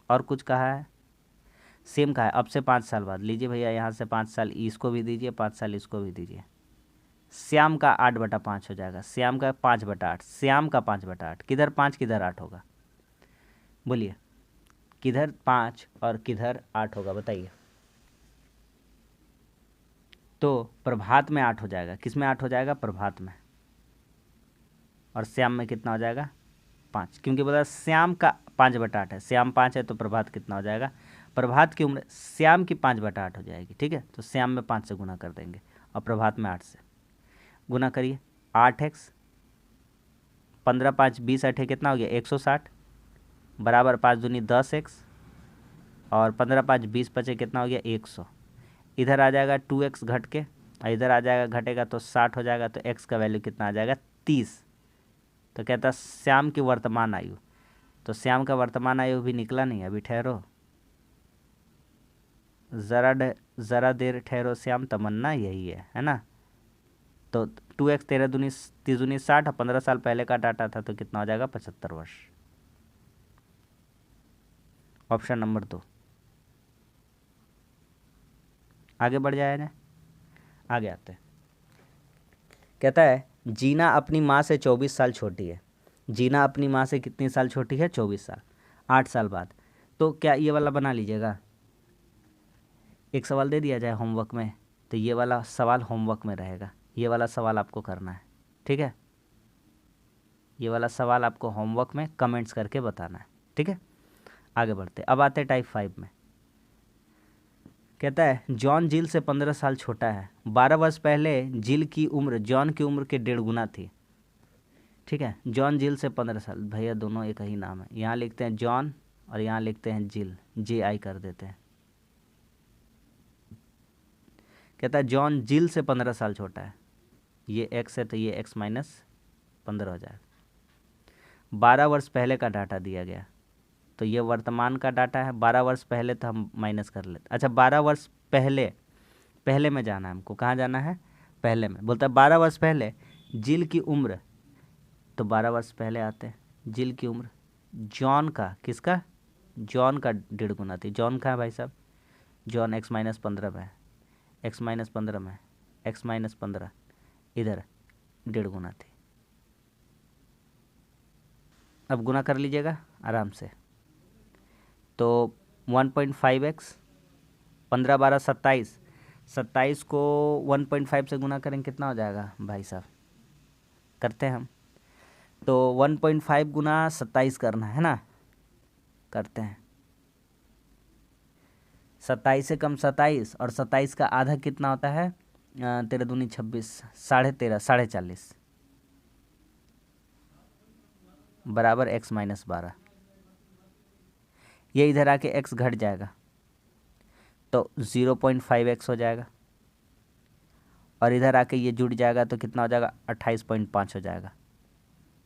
और कुछ कहा है? सेम कहा है, अब से 5 साल बाद लीजिए भैया, यहाँ से 5 साल इसको भी दीजिए, 5 साल इसको भी दीजिए। श्याम का 8/5 हो जाएगा, श्याम का 5/8, श्याम का 5/8। किधर 5 किधर 8 होगा? बोलिए किधर 5 और किधर 8 होगा बताइए? तो प्रभात में 8 हो जाएगा। किस में 8 हो जाएगा? प्रभात में। और श्याम में कितना हो जाएगा? 5, क्योंकि बोला श्याम का 5/8 है। श्याम 5 है तो प्रभात कितना हो जाएगा? प्रभात की उम्र श्याम की 5/8 हो जाएगी, ठीक है। तो श्याम में 5 से गुना कर देंगे और प्रभात में 8 से गुना करिए। 8x, 15 5 20 8 कितना हो गया? 160 बराबर 5 दूनी 10x, और 15 5 20 बचे कितना हो गया? 100। इधर आ जाएगा 2x घट के, और इधर आ जाएगा घटेगा तो 60 हो जाएगा। तो x का वैल्यू कितना आ जाएगा? 30। तो कहता श्याम की वर्तमान आयु, तो श्याम का वर्तमान आयु भी निकला नहीं, अभी ठहरो, ज़रा देर ठहरो श्याम, तमन्ना यही है ना। तो 2x 13 दूनी 30 दूनी 60, और 15 साल पहले का डाटा था तो कितना हो जाएगा? 75 वर्ष। Option number 2। आगे बढ़ जाए ना, आगे आते हैं। कहता है जीना अपनी माँ से 24 साल छोटी है। जीना अपनी माँ से कितनी साल छोटी है? 24 साल। 8 साल बाद। तो क्या ये वाला बना लीजिएगा, एक सवाल दे दिया जाए होमवर्क में, तो ये वाला सवाल होमवर्क में रहेगा, ये वाला सवाल आपको करना है, ठीक है? ये वाला सवाल आपको होमवर्क में कमेंट्स करके बताना है, ठीक है? आगे बढ़ते, अब आते टाइप 5 में। कहता है जॉन जिल से 15 साल छोटा है। 12 वर्ष पहले जिल की उम्र जॉन की उम्र के 1.5 गुना थी, ठीक है? जॉन जिल से 15 साल, भैया दोनों एक ही नाम है, यहाँ लिखते हैं जॉन और यहाँ लिखते हैं जिल, JI कर देते हैं। कहता है जॉन जिल से 15 साल छोटा है, ये x है तो ये x माइनस 15 हो जाएगा। 12 वर्ष पहले का डाटा दिया गया, तो ये वर्तमान का डाटा है। 12 वर्ष पहले तो हम माइनस कर लेते। अच्छा 12 वर्ष पहले, पहले में जाना है हमको, कहाँ जाना है? पहले में। बोलता है 12 वर्ष पहले जिल की उम्र, तो 12 वर्ष पहले आते हैं। जिल की उम्र जॉन का, किसका? जॉन का 1.5 गुना थी। जॉन का है भाई साहब? जॉन x माइनस 15 में है, x माइनस 15 में, x माइनस 15 इधर 1.5 गुना थी। अब गुना कर लीजिएगा आराम से, तो 1.5x, 15 12 27, 27 को 1.5 से गुना करेंगे कितना हो जाएगा भाई साहब? करते हैं हम, तो 1.5 गुना 27 करना है ना, करते हैं। 27 से कम 27, और 27 का आधा कितना होता है? 13 दूनी 26, 13.5, 40.5 बराबर x माइनस 12। ये इधर आके x घट जाएगा तो 0.5x हो जाएगा, और इधर आके ये जुड़ जाएगा तो कितना हो जाएगा? 28.5 हो जाएगा।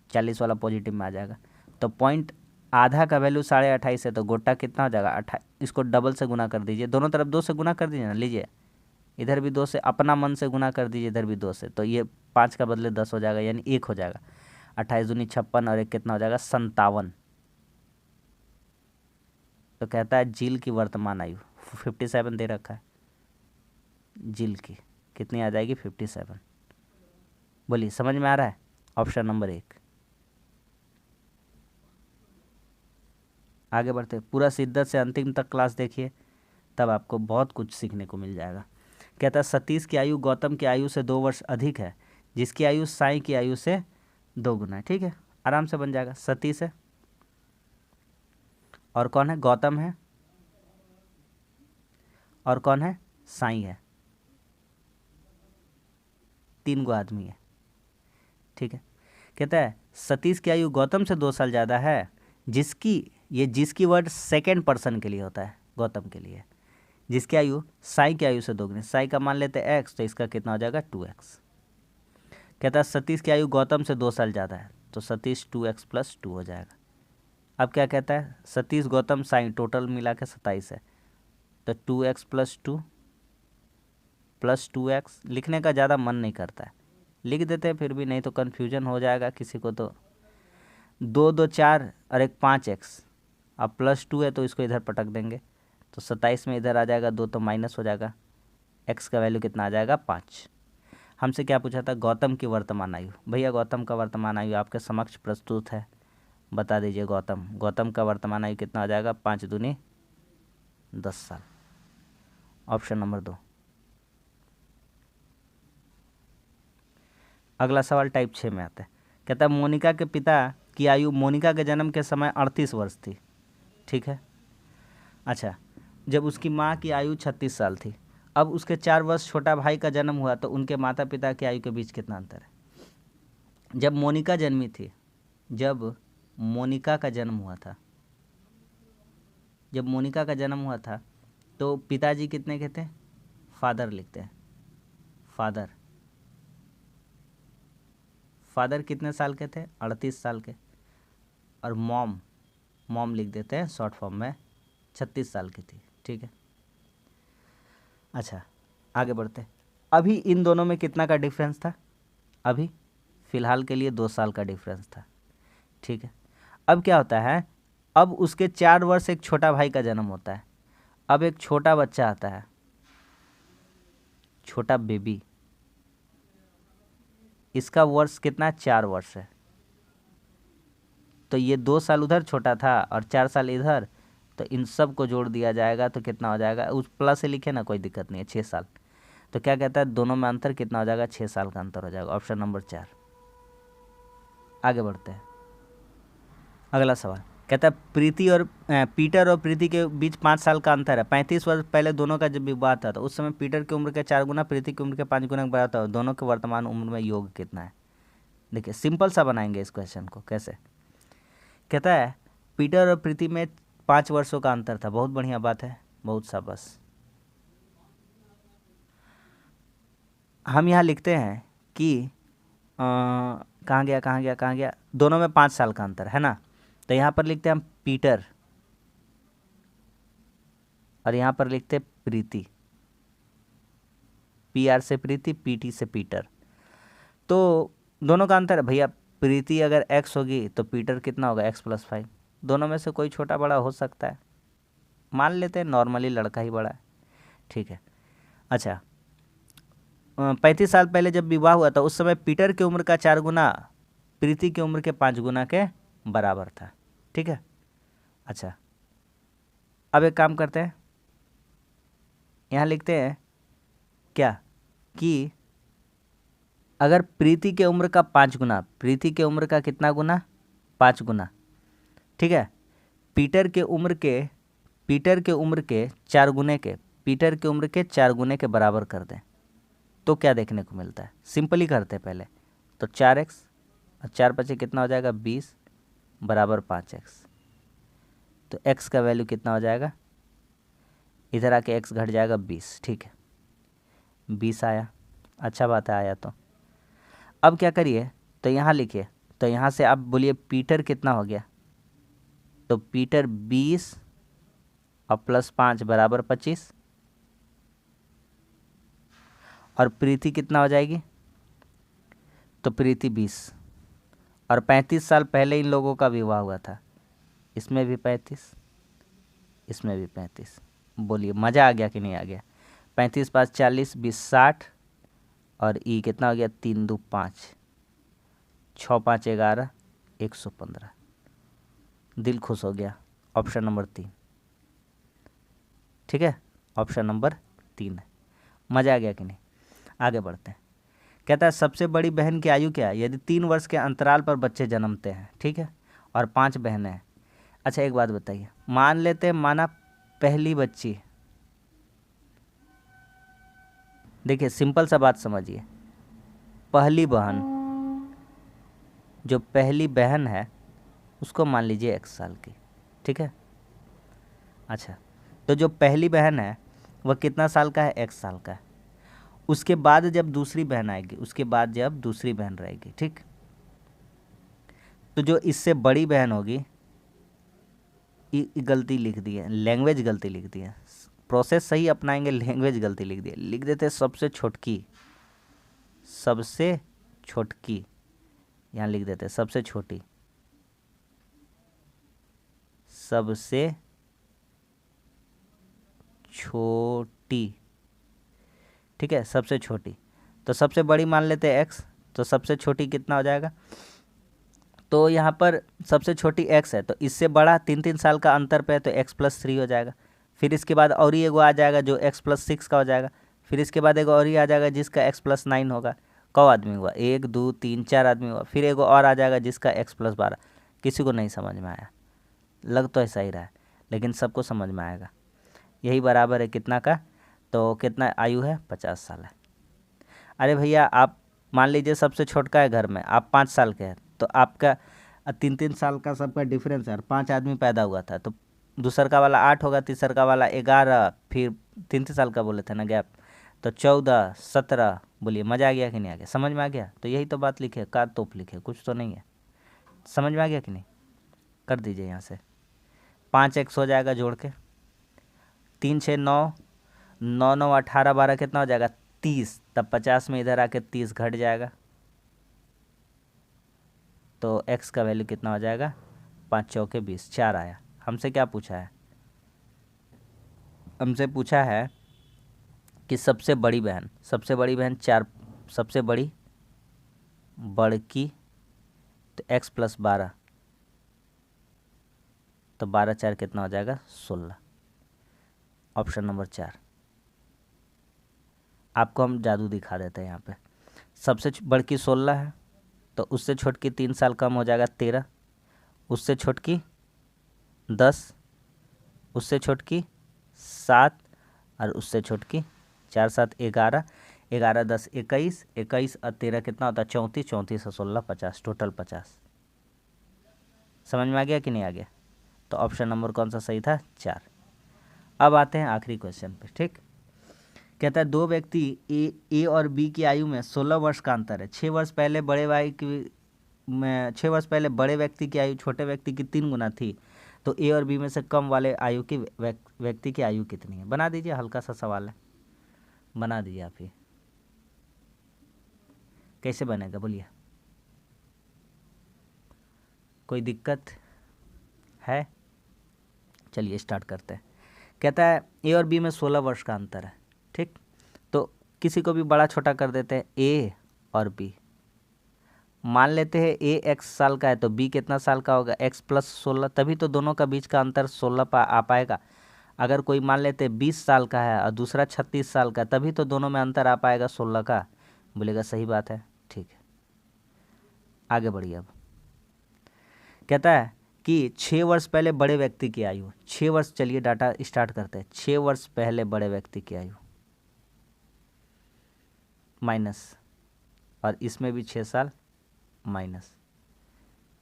40 वाला पॉजिटिव में आ जाएगा, तो पॉइंट आधा का वैल्यू 28.5 है, तो गोटा कितना हो जाएगा? 28। इसको डबल से गुना कर दीजिए, दोनों तरफ 2 से गुना कर दीजिए ना, लीजिए इधर भी 2 से, अपना मन से गुना कर दीजिए, इधर भी 2 से, तो ये 5 का बदले 10 हो जाएगा, यानी 1 हो जाएगा। 28 दूनी 56 और 1 कितना हो जाएगा? 57। तो कहता है जिल की वर्तमान आयु 57 दे रखा है, जिल की कितनी आ जाएगी? 57। बोलिए समझ में आ रहा है? Option number 1। आगे बढ़ते, पूरा शिद्दत से अंतिम तक क्लास देखिए, तब आपको बहुत कुछ सीखने को मिल जाएगा। कहता है सतीश की आयु गौतम की आयु से 2 वर्ष अधिक है, जिसकी आयु साई की आयु से 2 गुना है, ठीक है? आराम से बन जाएगा। सतीश है और कौन है? गौतम है, और कौन है? साई है। 3 गो आदमी है, ठीक है? कहता है सतीश की आयु गौतम से 2 साल ज़्यादा है, जिसकी, ये जिसकी वर्ड सेकेंड पर्सन के लिए होता है, गौतम के लिए, जिसकी आयु साई की आयु से 2 गुनी। साई का मान लेते हैं x, तो इसका कितना हो जाएगा? 2x। कहता है सतीश की आयु गौतम से 2 साल ज़्यादा है, तो सतीश 2x प्लस 2 हो जाएगा। अब क्या कहता है? सतीश गौतम साई टोटल मिला के 27 है, तो 2x प्लस 2 प्लस 2x। लिखने का ज़्यादा मन नहीं करता है, लिख देते हैं फिर भी, नहीं तो कन्फ्यूजन हो जाएगा किसी को। तो 2 2 4 और 1 5x, अब प्लस 2 है तो इसको इधर पटक देंगे, तो 27 में इधर आ जाएगा 2 तो माइनस हो जाएगा, x का वैल्यू कितना आ जाएगा? 5। हमसे क्या पूछा था? गौतम की वर्तमान आयु। भैया गौतम का वर्तमान आयु आपके समक्ष प्रस्तुत है, बता दीजिए। गौतम का वर्तमान आयु कितना आ जाएगा? 5 दूनी 10 साल। Option number 2। अगला सवाल टाइप 6 में आता है। कहता है मोनिका के पिता की आयु मोनिका के जन्म के समय 38 वर्ष थी, ठीक है? अच्छा, जब उसकी माँ की आयु 36 साल थी, अब उसके 4 वर्ष छोटा भाई का जन्म हुआ, तो उनके माता पिता की आयु के बीच कितना अंतर है? जब मोनिका जन्मी थी, जब मोनिका का जन्म हुआ था, जब मोनिका का जन्म हुआ था, तो पिताजी कितने के थे? फादर लिखते हैं, फादर। फादर कितने साल के थे? 38 साल के। और मॉम लिख देते हैं शॉर्ट फॉर्म में, 36 साल की थी, ठीक है? अच्छा आगे बढ़ते, अभी इन दोनों में कितना का डिफरेंस था? अभी फ़िलहाल के लिए 2 साल का डिफरेंस था, ठीक है? अब क्या होता है, अब उसके 4 वर्ष एक छोटा भाई का जन्म होता है। अब एक छोटा बच्चा आता है, छोटा बेबी, इसका वर्ष कितना है? 4 वर्ष है। तो ये 2 साल उधर छोटा था और 4 साल इधर, तो इन सब को जोड़ दिया जाएगा तो कितना हो जाएगा? उस प्लस से लिखे ना, कोई दिक्कत नहीं है, 6 साल। तो क्या कहता है, दोनों में अंतर कितना हो जाएगा? 6 साल का अंतर हो जाएगा। Option number 4। आगे बढ़ते हैं। अगला सवाल कहता है पीटर और प्रीति के बीच 5 साल का अंतर है। 35 वर्ष पहले दोनों का जब विवाह था तो उस समय पीटर की उम्र के 4 गुना, प्रीति की उम्र के 5 गुना के बराबर था। दोनों के वर्तमान उम्र में योग कितना है? देखिए सिंपल सा बनाएंगे इस क्वेश्चन को। कैसे? कहता है पीटर और प्रीति में 5 वर्षों का अंतर था। बहुत बढ़िया बात है, बहुत सा। बस हम यहाँ लिखते हैं कि कहाँ गया, दोनों में 5 साल का अंतर है ना। तो यहाँ पर लिखते हैं हम पीटर और यहाँ पर लिखते हैं प्रीति। PR से प्रीति, PT से पीटर। तो दोनों का अंतर है भैया, प्रीति अगर x होगी तो पीटर कितना होगा? x+5। दोनों में से कोई छोटा बड़ा हो सकता है, मान लेते हैं नॉर्मली लड़का ही बड़ा है, ठीक है। अच्छा, 35 साल पहले जब विवाह हुआ था उस समय पीटर की उम्र का 4 गुना, प्रीति की उम्र के 5 गुना के बराबर था, ठीक है। अच्छा, अब एक काम करते हैं, यहाँ लिखते हैं क्या कि अगर प्रीति के उम्र का 5 गुना, प्रीति के उम्र का कितना गुना? 5 गुना, ठीक है। पीटर के उम्र के 4 गुने के, पीटर के उम्र के 4 गुने के बराबर कर दें तो क्या देखने को मिलता है? सिंपली करते हैं पहले। तो 4x और 4×5 कितना हो जाएगा? 20 बराबर 5x। तो x का वैल्यू कितना हो जाएगा? इधर आके x घट जाएगा 20, ठीक है। 20 आया, अच्छा बात है, आया। तो अब क्या करिए, तो यहाँ लिखिए, तो यहाँ से आप बोलिए पीटर कितना हो गया? तो पीटर 20 और +5 बराबर 25, और प्रीति कितना हो जाएगी? तो प्रीति 20, और 35 साल पहले इन लोगों का विवाह हुआ था। इसमें भी 35, इसमें भी 35। बोलिए मज़ा आ गया कि नहीं आ गया? 35 × 5 = 40, 20 = 60, और ई कितना हो गया? 3 × 2 = 5, 6 × 5 = 11, 115। दिल खुश हो गया। ऑप्शन नंबर 3, ठीक है, ऑप्शन नंबर 3 है। मज़ा आ गया कि नहीं? आगे बढ़ते हैं। कहता है सबसे बड़ी बहन की आयु क्या है? यदि 3 वर्ष के अंतराल पर बच्चे जन्मते हैं, ठीक है, और 5 बहनें हैं। अच्छा एक बात बताइए, मान लेते हैं माना पहली बच्ची, देखिए सिंपल सा बात समझिए, पहली बहन, जो पहली बहन है उसको मान लीजिए 1 साल की, ठीक है। अच्छा, तो जो पहली बहन है वह कितना साल का है? 1 साल का है। उसके बाद जब दूसरी बहन आएगी, उसके बाद जब दूसरी बहन रहेगी, ठीक, तो जो इससे बड़ी बहन होगी, गलती लिख दी है, लैंग्वेज गलती लिख दी है, प्रोसेस सही अपनाएंगे, लैंग्वेज गलती लिख दी है। लिख देते सबसे छोटकी, सबसे छोटकी, यहाँ लिख देते सबसे छोटी, सबसे छोटी, ठीक है, सबसे छोटी। तो सबसे बड़ी मान लेते हैं x, तो सबसे छोटी कितना हो जाएगा? तो यहाँ पर सबसे छोटी x है, तो इससे बड़ा 3 साल का अंतर पे है, तो x+3 हो जाएगा। फिर इसके बाद और ही एगो आ जाएगा जो x+6 का हो जाएगा। फिर इसके बाद एगो और ही आ जाएगा जिसका x+9 होगा। कौ आदमी हुआ? 1 2 3 4 आदमी हुआ। फिर एगो और आ जाएगा जिसका x+12। किसी को नहीं समझ में आया? लग तो ऐसा ही रहा है, लेकिन सबको समझ में आएगा। यही बराबर है कितना का? तो कितना आयु है? 50 साल है। अरे भैया आप मान लीजिए सबसे छोटका है घर में, आप 5 साल के हैं, तो आपका 3 साल का सबका डिफरेंस है, 5 आदमी पैदा हुआ था, तो दूसर का वाला 8 होगा, तीसर का वाला 11, फिर 3 साल का बोले थे ना गैप, तो 14 17। बोलिए मज़ा आ गया कि नहीं आ गया? समझ में आ गया? तो यही तो बात लिखे, का तोप लिखे, कुछ तो नहीं है। समझ में आ गया कि नहीं? कर दीजिए यहाँ से 5x हो जाएगा जोड़ के, 3 6 9, 9 9 18 12 कितना हो जाएगा? 30। तब 50 में इधर आके 30 घट जाएगा, तो x का वैल्यू कितना हो जाएगा? 5 × 4 = 20, 4 आया। हमसे क्या पूछा है? हमसे पूछा है कि सबसे बड़ी बहन 4, सबसे बड़ी बड़की, तो x + 12, तो 12 4 कितना हो जाएगा? 16। Option number 4। आपको हम जादू दिखा देते हैं यहाँ पे। सबसे बड़की 16 है, तो उससे छोटकी 3 साल कम हो जाएगा 13, उससे छोटकी 10, उससे छोटकी 7, और उससे छोटकी 4 7 11, 11 10 21, 21 और 13 कितना होता है? 34, 34 और 16 50, टोटल 50। समझ में आ गया कि नहीं आ गया? तो ऑप्शन नंबर कौन सा सही था? 4। अब आते हैं आखिरी क्वेश्चन पे। ठीक, कहता है दो व्यक्ति ए और बी की आयु में 16 वर्ष का अंतर है। 6 वर्ष पहले बड़े व्यक्ति की आयु छोटे व्यक्ति की 3 गुना थी, तो ए और बी में से कम वाले आयु की व्यक्ति की आयु कितनी है? बना दीजिए, हल्का सा सवाल है, बना दीजिए आप ही। कैसे बनेगा बोलिए? कोई दिक्कत है? चलिए स्टार्ट करते हैं। कहता है ए और बी में 16 वर्ष का अंतर है। ठीक, तो किसी को भी बड़ा छोटा कर देते हैं, ए और बी। मान लेते हैं ए x साल का है तो बी कितना साल का होगा? x + 16, तभी तो दोनों का बीच का अंतर 16 आ पाएगा। अगर कोई मान लेते 20 साल का है और दूसरा 36 साल का, तभी तो दोनों में अंतर आ पाएगा 16 का। बोलेगा सही बात है। ठीक है, आगे बढ़िए। अब कहता है कि 6 वर्ष पहले बड़े व्यक्ति की आयु, 6 वर्ष, चलिए डाटा स्टार्ट करते हैं। 6 वर्ष पहले बड़े व्यक्ति की आयु माइनस, और इसमें भी 6 साल माइनस,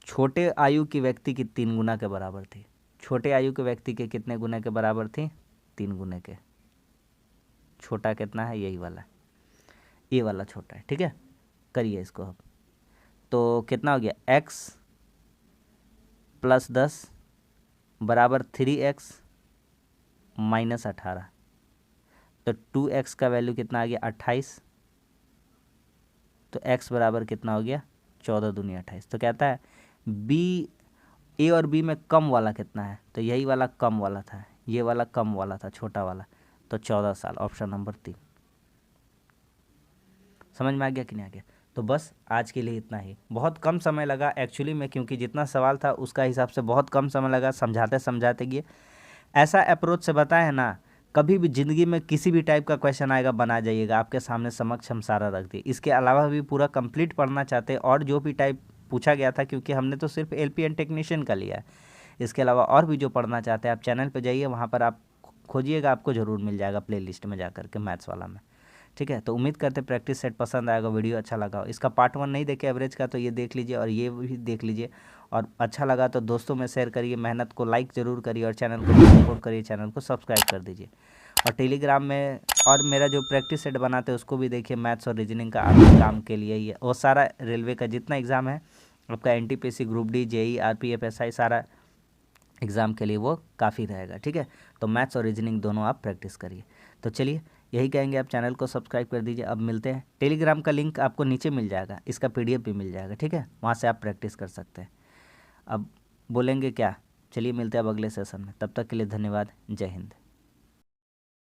छोटे आयु की व्यक्ति की 3 गुना के बराबर थी। छोटे आयु के व्यक्ति के कितने गुना के बराबर थी? 3 गुने के। छोटा कितना है? यही वाला, ये वाला छोटा है। ठीक है, करिए इसको अब। तो कितना हो गया? x + 10 बराबर 3x - 18, तो 2x का वैल्यू कितना आ गया? 28, तो x बराबर कितना हो गया? 14 दूनी 28। तो कहता है बी, ए और बी में कम वाला कितना है? तो यही वाला कम वाला था, ये वाला कम वाला था, छोटा वाला, तो 14 साल। Option number 3। समझ में आ गया कि नहीं आ गया? तो बस आज के लिए इतना ही। बहुत कम समय लगा एक्चुअली में, क्योंकि जितना सवाल था उसका हिसाब से बहुत कम समय लगा समझाते समझाते गए। ऐसा अप्रोच से बताए हैं ना, कभी भी ज़िंदगी में किसी भी टाइप का क्वेश्चन आएगा बना जाइएगा, आपके सामने समक्ष हम सारा रख दिए। इसके अलावा भी पूरा कंप्लीट पढ़ना चाहते और जो भी टाइप पूछा गया था, क्योंकि हमने तो सिर्फ LPN टेक्नीशियन का लिया है, इसके अलावा और भी जो पढ़ना चाहते हैं आप चैनल पर जाइए, वहाँ पर आप खोजिएगा, आपको ज़रूर मिल जाएगा प्ले लिस्ट में जा करके, मैथ्स वाला में। ठीक है, तो उम्मीद करते प्रैक्टिस सेट पसंद आएगा, वीडियो अच्छा लगा हो। इसका पार्ट 1 नहीं देखे एवरेज का, तो ये देख लीजिए और ये भी देख लीजिए, और अच्छा लगा तो दोस्तों में शेयर करिए, मेहनत को लाइक ज़रूर करिए और चैनल को सपोर्ट करिए, चैनल को सब्सक्राइब कर दीजिए। और टेलीग्राम में और मेरा जो प्रैक्टिस सेट बनाते हैं उसको भी देखिए, मैथ्स और रीजनिंग का आपके काम के लिए ये, वो सारा रेलवे का जितना एग्ज़ाम है आपका, NTPC, group D, JEE, RPF, SI, सारा एग्ज़ाम के लिए वो काफ़ी रहेगा। ठीक है, तो मैथ्स और रीजनिंग दोनों आप प्रैक्टिस करिए। तो चलिए यही कहेंगे, आप चैनल को सब्सक्राइब कर दीजिए। अब मिलते हैं, टेलीग्राम का लिंक आपको नीचे मिल जाएगा, इसका PDF भी मिल जाएगा। ठीक है, वहाँ से आप प्रैक्टिस कर सकते हैं। अब बोलेंगे क्या? चलिए मिलते हैं अब अगले सेशन में, तब तक के लिए धन्यवाद। जय हिंद।